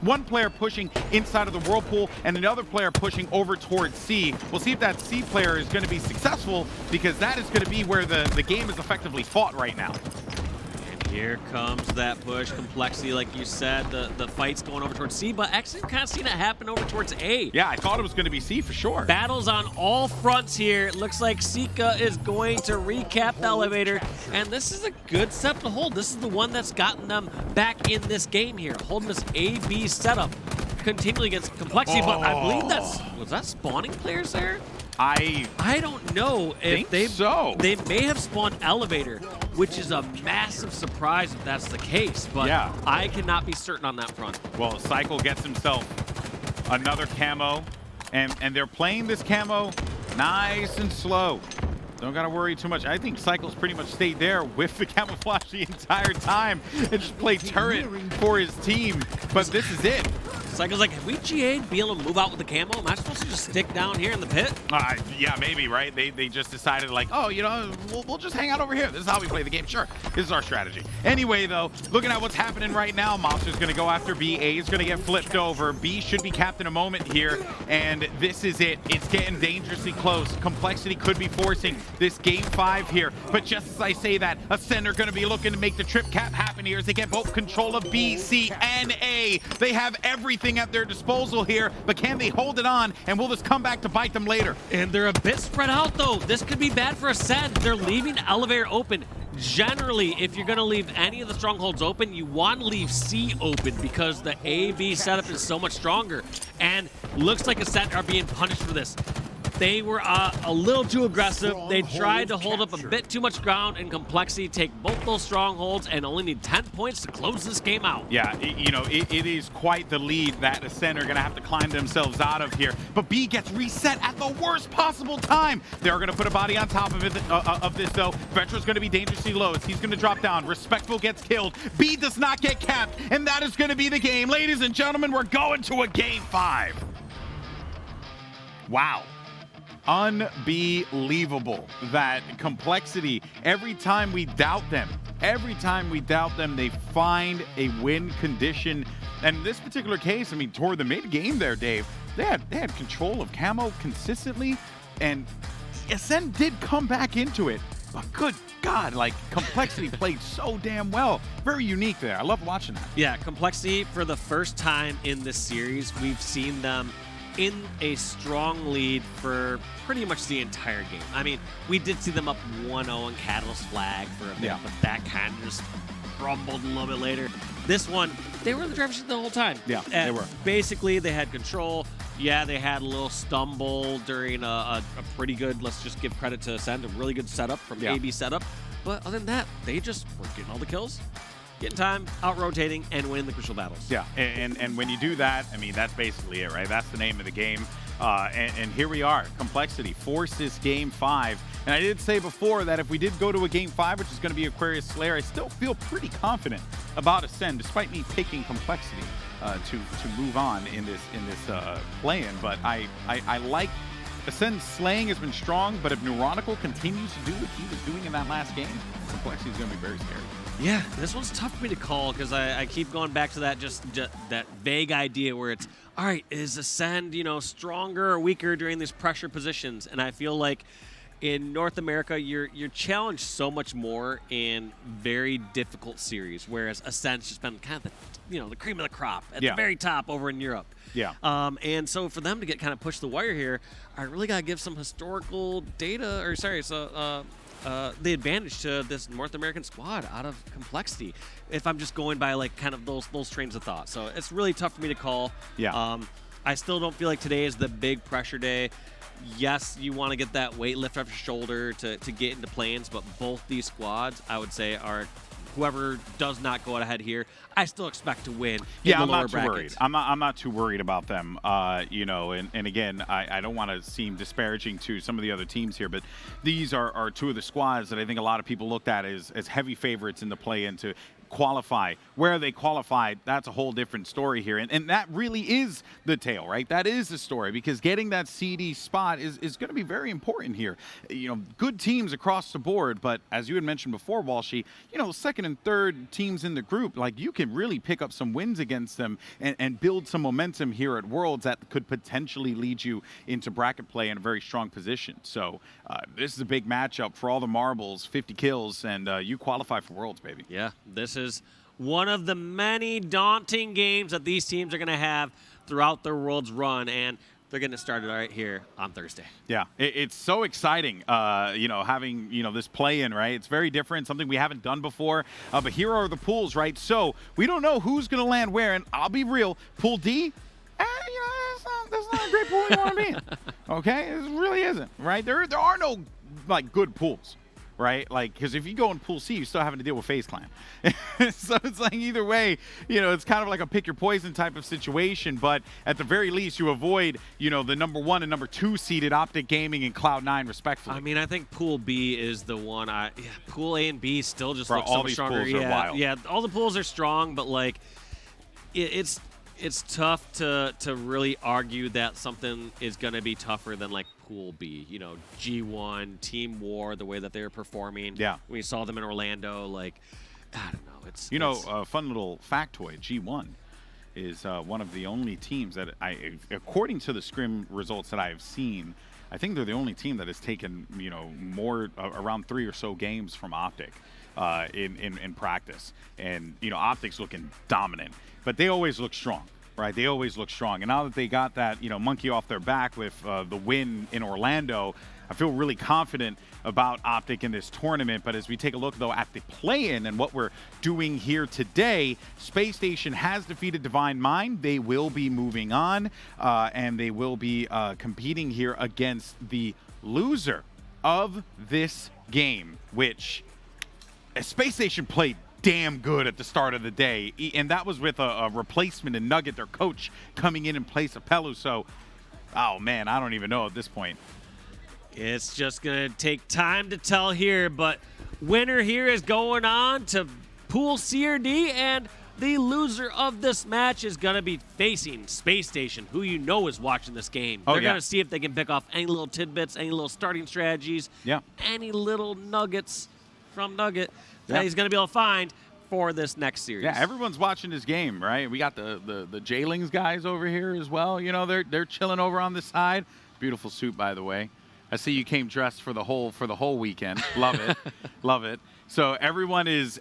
One player pushing inside of the Whirlpool and another player pushing over towards C. We'll see if that C player is going to be successful, because that is going to be where the game is effectively fought right now. Here comes that push. Complexity, like you said, the fight's going over towards C, but actually kind of seen it happen over towards A. Yeah, I thought it was going to be C for sure. Battles on all fronts here. It looks like Sika is going to recap the elevator, and this is a good step to hold. This is the one that's gotten them back in this game here, holding this A-B setup continually against Complexity, but I believe was that spawning players there? I don't know if they may have spawned elevator, which is a massive surprise if that's the case, but yeah. I cannot be certain on that front. Well, Cycle gets himself another camo, and they're playing this camo nice and slow. Don't gotta worry too much. I think Cycle's pretty much stayed there with the camouflage the entire time and just played turret for his team, but this is it. Cycle's like, have we GA'd be able to move out with the camo? Am I supposed to just stick down here in the pit? Yeah, maybe, right? They just decided, like, oh, you know, we'll just hang out over here. This is how we play the game. Sure, this is our strategy. Anyway, though, looking at what's happening right now, Monster's going to go after B. A is going to get flipped over. B should be capped in a moment here, and this is it. It's getting dangerously close. Complexity could be forcing this game 5 here, but just as I say that, Acend are going to be looking to make the trip cap happen here as they get both control of B, C, and A. They have everything at their disposal here, but can they hold it on, and will this come back to bite them later? And they're a bit spread out, though. This could be bad for Acend. They're leaving elevator open. Generally, if you're going to leave any of the strongholds open, you want to leave C open because the A-B setup is so much stronger. And looks like Acend are being punished for this. They were a little too aggressive. They tried to hold up a bit too much ground, and Complexity take both those strongholds and only need 10 points to close this game out. Yeah, it is quite the lead that Acend are going to have to climb themselves out of here. But B gets reset at the worst possible time. They're going to put a body on top of it of this, though. Vetra's going to be dangerously low as he's going to drop down. Respectful gets killed. B does not get capped, and that is going to be the game. Ladies and gentlemen, we're going to a game 5. Wow. Unbelievable that Complexity, every time we doubt them, they find a win condition. And in this particular case, I mean, toward the mid-game there, Dave, they had control of camo consistently, and Acend did come back into it. But good God, like, Complexity played so damn well. Very unique there. I love watching that. Yeah, Complexity, for the first time in this series, we've seen them in a strong lead for pretty much the entire game. I mean, we did see them up 1-0 in Catalyst Flag for a bit, but that kind of just crumbled a little bit later. This one, they were in the driver's seat the whole time. Yeah, they were. Basically, they had control. Yeah, they had a little stumble during a pretty good, let's just give credit to Acend, a really good setup from AB setup. But other than that, they just were getting all the kills, getting time, out-rotating, and winning the crucial battles. Yeah, and when you do that, I mean, that's basically it, right? That's the name of the game. And here we are. Complexity forces game 5. And I did say before that if we did go to a game 5, which is going to be Aquarius Slayer, I still feel pretty confident about Acend, despite me picking Complexity to move on in this play-in. But I like Acend's slaying has been strong, but if Neuronical continues to do what he was doing in that last game, Complexity is going to be very scary. Yeah, this one's tough for me to call because I keep going back to that just that vague idea where it's, all right, is Acend, stronger or weaker during these pressure positions? And I feel like in North America, you're challenged so much more in very difficult series, whereas Ascend's just been kind of the cream of the crop at the very top over in Europe. Yeah. And so for them to get kind of pushed the wire here, I really got to give some historical data, the advantage to this North American squad out of Complexity, if I'm just going by like kind of those trains of thought. So it's really tough for me to call. Yeah. I still don't feel like today is the big pressure day. Yes, you want to get that weight lift off your shoulder to get into plans, but both these squads, I would say, are whoever does not go out ahead here, I still expect to win. Yeah, in the I'm lower not too brackets. worried. I'm not too worried about them. And again, I don't want to seem disparaging to some of the other teams here, but these are two of the squads that I think a lot of people looked at as heavy favorites in the play-in to qualify. Where they qualified, that's a whole different story here. And that really is the tale, right? That is the story, because getting that CD spot is going to be very important here. You know, good teams across the board, but as you had mentioned before, Walshy, you know, second and third teams in the group, like, you can really pick up some wins against them and build some momentum here at Worlds that could potentially lead you into bracket play in a very strong position. So this is a big matchup for all the marbles, 50 kills, and you qualify for Worlds, baby. Yeah, this is one of the many daunting games that these teams are going to have throughout their Worlds run, and they're getting it started right here on Thursday. Yeah, it's so exciting, you know, having, you know, this play-in, right? It's very different, something we haven't done before. But here are the pools, right? So we don't know who's going to land where, and I'll be real, Pool D, you know, that's not a great pool you want to be in. Okay, it really isn't, right? There are no, like, good pools. Right? Like, because if you go in Pool C, you're still having to deal with FaZe Clan. So it's like, either way, you know, it's kind of like a pick your poison type of situation. But at the very least, you avoid, you know, the number 1 and number 2 seeded Optic Gaming and Cloud9, respectfully. I mean, I think Pool B is the one. Pool A and B still just look so all much these stronger. pools are wild. Yeah, all the pools are strong, but like, it's tough to really argue that something is going to be tougher than like Pool B. You know, G1, Team War, the way that they're performing. Yeah. We saw them in Orlando. Like, I don't know. It's You know, a fun little factoid, G1 is one of the only teams that according to the scrim results that I have seen, I think they're the only team that has taken, you know, more around 3 or so games from Optic in practice. And, you know, Optic's looking dominant, but they always look strong. Right, they always look strong, and now that they got that, you know, monkey off their back with the win in Orlando, I feel really confident about Optic in this tournament. But as we take a look, though, at the play-in and what we're doing here today, Space Station has defeated Divine Mind. They will be moving on, and they will be competing here against the loser of this game, which Space Station played damn good at the start of the day, and that was with a replacement in Nugget, their coach, coming in place of Pelu. So, oh man, I don't even know at this point. It's just going to take time to tell here, but winner here is going on to Pool C or D, and the loser of this match is going to be facing Space Station, who you know is watching this game. They're going to see if they can pick off any little tidbits, any little starting strategies, any little nuggets from Nugget that he's going to be able to find for this next series. Yeah, everyone's watching this game, right? We got the Jailings guys over here as well. You know, they're chilling over on this side. Beautiful suit, by the way. I see you came dressed for the whole weekend. Love it, love it. So everyone is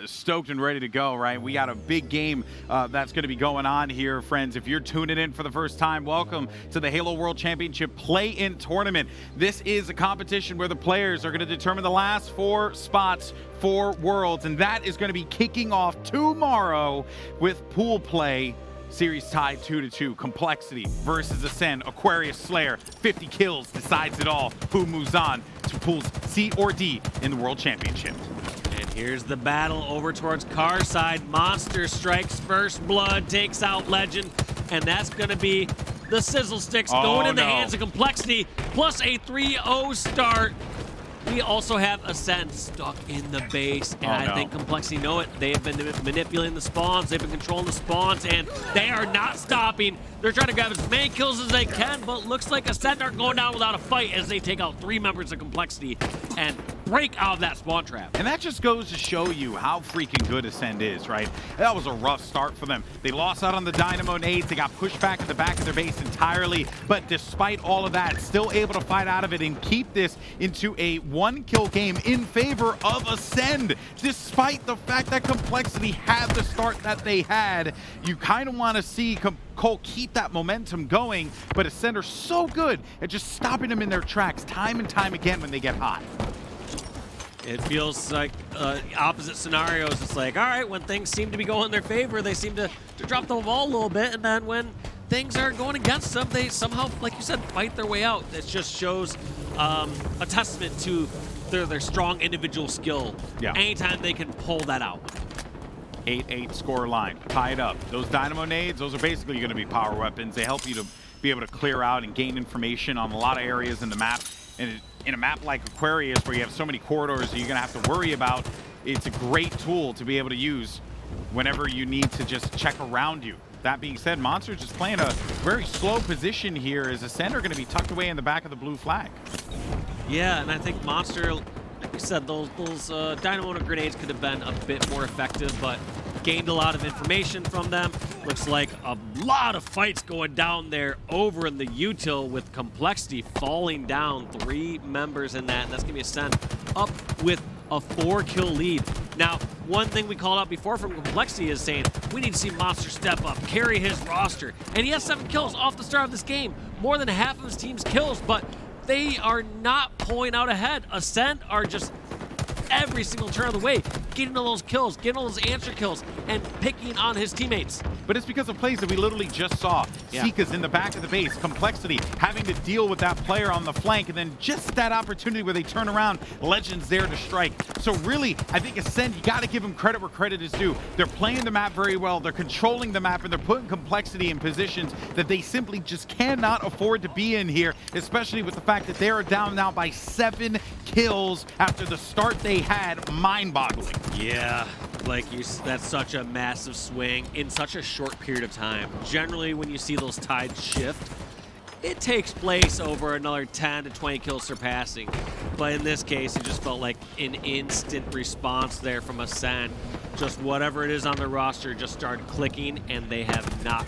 stoked and ready to go, right? We got a big game that's going to be going on here, friends. If you're tuning in for the first time, welcome to the Halo World Championship Play-In Tournament. This is a competition where the players are going to determine the last 4 spots for Worlds, and that is going to be kicking off tomorrow with pool play. Series tied 2-2. Complexity versus Acend. Aquarius Slayer. 50 kills decides it all. Who moves on to pools C or D in the World Championship? And here's the battle over towards Car side. Monster strikes first blood, takes out Legend, and that's going to be the sizzle sticks going in the hands of Complexity, plus a 3-0 start. We also have Acend stuck in the base, and I think Complexity know it. They have been manipulating the spawns, they've been controlling the spawns, and they are not stopping. They're trying to grab as many kills as they can, but looks like Acend are going down without a fight as they take out 3 members of Complexity and break out of that spawn trap. And that just goes to show you how freaking good Acend is, right? That was a rough start for them. They lost out on the Dynamo nades. They got pushed back at the back of their base entirely. But despite all of that, still able to fight out of it and keep this into a 1-kill game in favor of Acend. Despite the fact that Complexity had the start that they had, you kind of want to see Cole keep that momentum going, but Acend are so good at just stopping them in their tracks time and time again when they get hot. It feels like opposite scenarios. It's like, all right, when things seem to be going in their favor, they seem to drop the ball a little bit, and then when things are going against them, they somehow, like you said, fight their way out. It just shows a testament to their strong individual skill. Yeah. Anytime they can pull that out. 8-8 score line, tied up. Those Dynamo nades, those are basically going to be power weapons. They help you to be able to clear out and gain information on a lot of areas in the map. And in a map like Aquarius, where you have so many corridors that you're going to have to worry about, it's a great tool to be able to use whenever you need to just check around you. That being said, Monster just playing a very slow position here as Acend are going to be tucked away in the back of the blue flag. Yeah, and I think Monster, like you said, those dynamo grenades could have been a bit more effective, but gained a lot of information from them. Looks like a lot of fights going down there over in the util with Complexity falling down. 3 members in that, and that's going to be Acend up with a 4-kill lead. Now, one thing we called out before from Complexity is saying we need to see Monster step up, carry his roster, and he has 7 kills off the start of this game. More than half of his team's kills, but they are not pulling out ahead. Acend are just every single turn of the way getting all those kills, getting all those answer kills, and picking on his teammates. But it's because of plays that we literally just saw. Yeah. Sika's in the back of the base, Complexity having to deal with that player on the flank, and then just that opportunity where they turn around, Legend's there to strike. So really, I think Acend, you got to give them credit where credit is due. They're playing the map very well, they're controlling the map, and they're putting Complexity in positions that they simply just cannot afford to be in here, especially with the fact that they are down now by 7 kills after the start they had. Mind-boggling. Yeah, like that's such a massive swing in such a short period of time. Generally, when you see those tides shift, it takes place over another 10 to 20 kills surpassing. But in this case, it just felt like an instant response there from Acend. Just whatever it is on their roster just started clicking, and they have not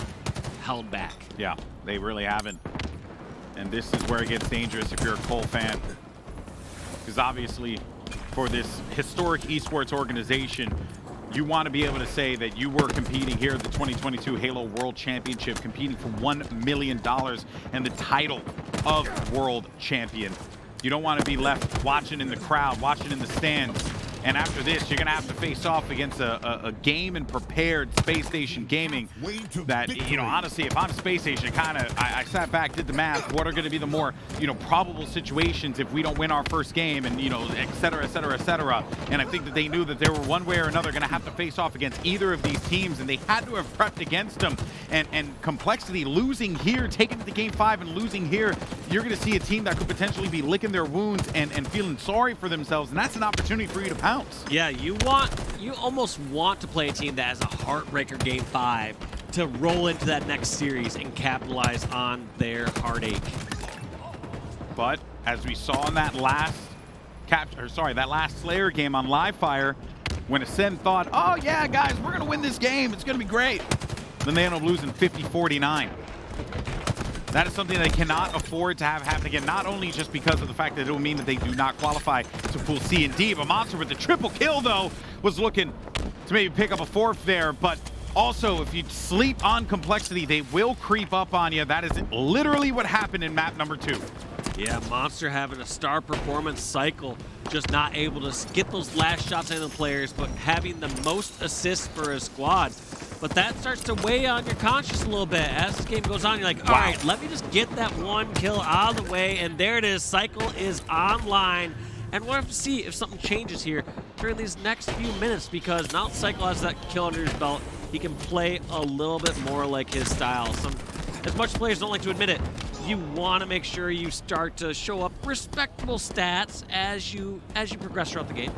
held back. Yeah, they really haven't. And this is where it gets dangerous if you're a Cole fan. Because obviously, for this historic esports organization, you want to be able to say that you were competing here at the 2022 Halo World Championship, competing for $1 million and the title of World Champion. You don't want to be left watching in the crowd, watching in the stands. And after this, you're going to have to face off against a game and prepared Space Station Gaming that, you know, honestly, if I'm Space Station, I sat back, did the math. What are going to be the more, you know, probable situations if we don't win our first game and, you know, et cetera, et cetera, et cetera. And I think that they knew that they were one way or another going to have to face off against either of these teams, and they had to have prepped against them. And Complexity losing here, taking it to game 5 and losing here, you're going to see a team that could potentially be licking their wounds and feeling sorry for themselves, and that's an opportunity for you to pounce. Yeah, you almost want to play a team that has a heartbreaker game 5 to roll into that next series and capitalize on their heartache. But as we saw in that last that last Slayer game on Livefire, when Acend thought, oh yeah guys, we're gonna win this game, it's gonna be great, then they end up losing 50-49. That is something they cannot afford to have happen again, not only just because of the fact that it will mean that they do not qualify to Pool C and D, but Monster with the triple kill, though, was looking to maybe pick up a 4th there, but also, if you sleep on Complexity, they will creep up on you. That is literally what happened in map number 2. Yeah, Monster having a star performance cycle, just not able to get those last shots into the players, but having the most assists for his squad. But that starts to weigh on your conscience a little bit. As this game goes on, you're like, all right, let me just get that 1 kill out of the way. And there it is. Cycle is online. And we'll have to see if something changes here during these next few minutes, because now Cycle has that kill under his belt. He can play a little bit more like his style. As much as players don't like to admit it, you want to make sure you start to show up respectable stats as you progress throughout the game.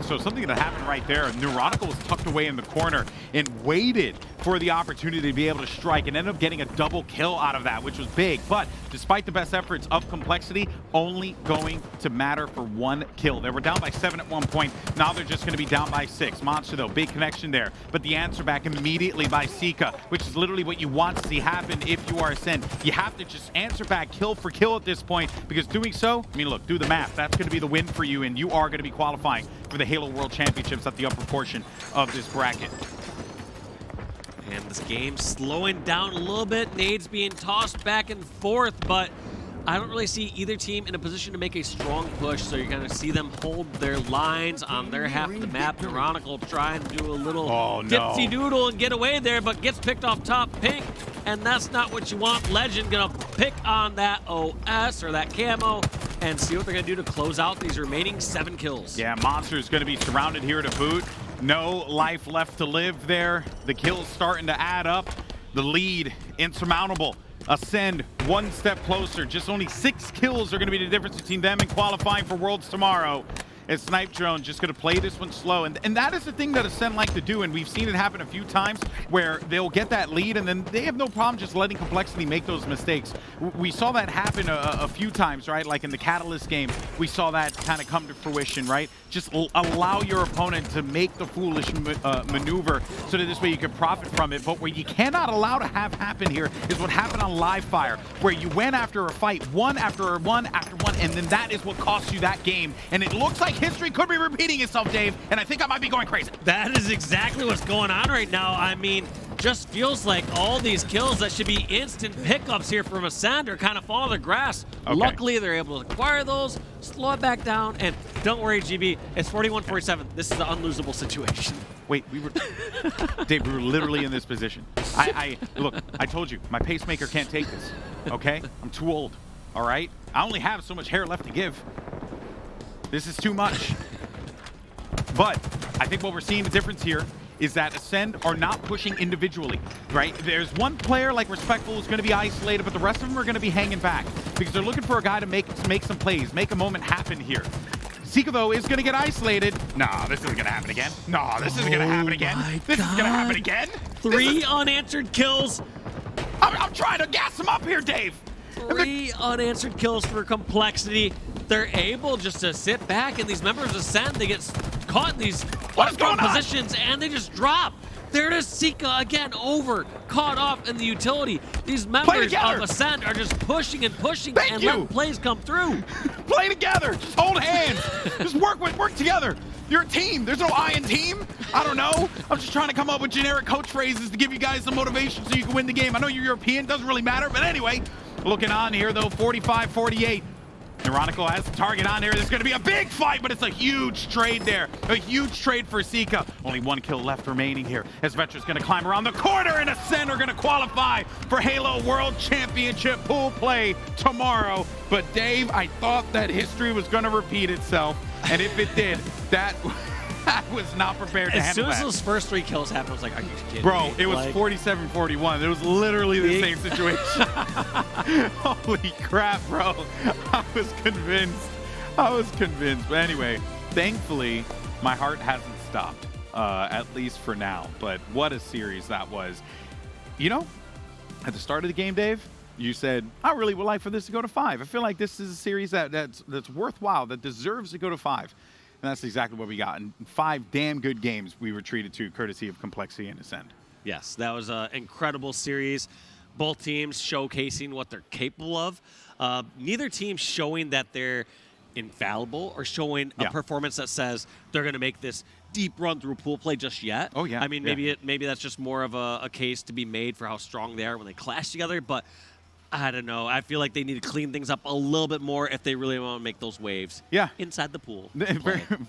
So something that happened right there, Neurotical was tucked away in the corner and waited for the opportunity to be able to strike and ended up getting a double kill out of that, which was big. But despite the best efforts of Complexity, only going to matter for 1 kill. They were down by 7 at one point. Now they're just going to be down by 6. Monster, though, big connection there. But the answer back immediately by Sika, which is literally what you want to see happen if you are Acend. You have to just answer back kill for kill at this point, because doing so, I mean, look, do the math. That's going to be the win for you, and you are going to be qualifying for the Halo World Championships at the upper portion of this bracket. And this game slowing down a little bit. Nades being tossed back and forth, but I don't really see either team in a position to make a strong push, so you're going to see them hold their lines on their half of the map. Neurotical trying to do a little dipsy doodle and get away there, but gets picked off top pink, and that's not what you want. Legend going to pick on that OS or that camo and see what they're going to do to close out these remaining 7 kills. Yeah, Monster's going to be surrounded here to boot. No life left to live there. The kills starting to add up. The lead insurmountable. Acend 1 step closer. Just only 6 kills are going to be the difference between them and qualifying for Worlds tomorrow. as Snipe Drone just going to play this one slow. And that is the thing that Acend like to do, and we've seen it happen a few times where they'll get that lead, and then they have no problem just letting Complexity make those mistakes. We saw that happen a few times, right? Like in the Catalyst game, we saw that kind of come to fruition, right? Just allow your opponent to make the foolish maneuver so that this way you can profit from it. But what you cannot allow to have happen here is what happened on Live Fire, where you went after a fight, one after one after one, and then that is what cost you that game. And it looks like history could be repeating itself, Dave, and I think I might be going crazy. That is exactly what's going on right now. I mean, just feels like all these kills that should be instant pickups here from Acend are kind of falling to the grass. Okay. Luckily, they're able to acquire those, slow it back down, and don't worry, GB, it's 41-47. This is an unlosable situation. Wait, we were, Dave, we were literally in this position. Look, I told you, my pacemaker can't take this, okay? I'm too old, all right? I only have so much hair left to give. This is too much. But I think what we're seeing the difference here is that Acend are not pushing individually, right? There's one player like Respectful who's going to be isolated, but the rest of them are going to be hanging back because they're looking for a guy to make some plays, make a moment happen here. Sika, though, is going to get isolated. No, this isn't going to happen again. No, this isn't going to happen again. This is going to happen again. 3 unanswered kills. I'm trying to gas him up here, Dave. 3 unanswered kills for Complexity. They're able just to sit back, and these members of Acend, they get caught in these positions, and they just drop. There it is, Sika again over, caught off in the utility. These members of Acend are just pushing and pushing and letting plays come through. Play together, just hold hands, just work together. You're a team. There's no I in team. I don't know. I'm just trying to come up with generic coach phrases to give you guys some motivation so you can win the game. I know you're European, doesn't really matter, but anyway, looking on here though, 45-48. Ironical has the target on here. There's going to be a big fight, but it's a huge trade there. A huge trade for Sika. Only 1 kill left remaining here as Vetra's going to climb around the corner, and Acend are going to qualify for Halo World Championship pool play tomorrow. But Dave, I thought that history was going to repeat itself, and if it did, that was not prepared to handle that. As soon as those first 3 kills happened, I was like, are you kidding Bro, me? it was 47-41. It was literally the same situation. Holy crap, bro. I was convinced. But anyway, thankfully, my heart hasn't stopped, at least for now. But what a series that was. You know, at the start of the game, Dave, you said, I really would like for this to go to 5. I feel like this is a series that's worthwhile, that deserves to go to 5. And that's exactly what we got. In 5 damn good games we were treated to, courtesy of Complexity and Acend. Yes, that was an incredible series. Both teams showcasing what they're capable of. Neither team showing that they're infallible or showing a performance that says they're going to make this deep run through pool play just yet. Oh, yeah. I mean, maybe that's just more of a case to be made for how strong they are when they clash together. But I don't know. I feel like they need to clean things up a little bit more if they really want to make those waves. Yeah. Inside the pool.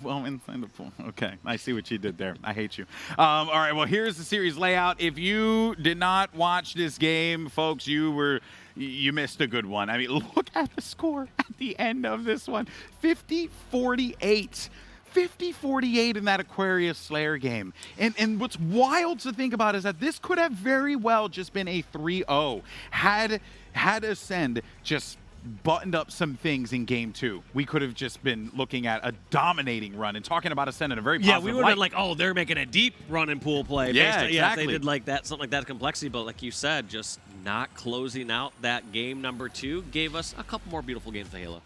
Well, inside the pool. Okay. I see what you did there. I hate you. All right. Well, here's the series layout. If you did not watch this game, folks, you missed a good one. I mean, look at the score at the end of this one. 50-48. 50-48 in that Aquarius Slayer game. And what's wild to think about is that this could have very well just been a 3-0 had Acend just buttoned up some things in game 2. We could have just been looking at a dominating run and talking about Acend in a very positive we would have been like, oh, they're making a deep run in pool play. Yeah, exactly. Yeah, if they did like that, something like that Complexity. But like you said, just not closing out that game number 2 gave us a couple more beautiful games to Halo.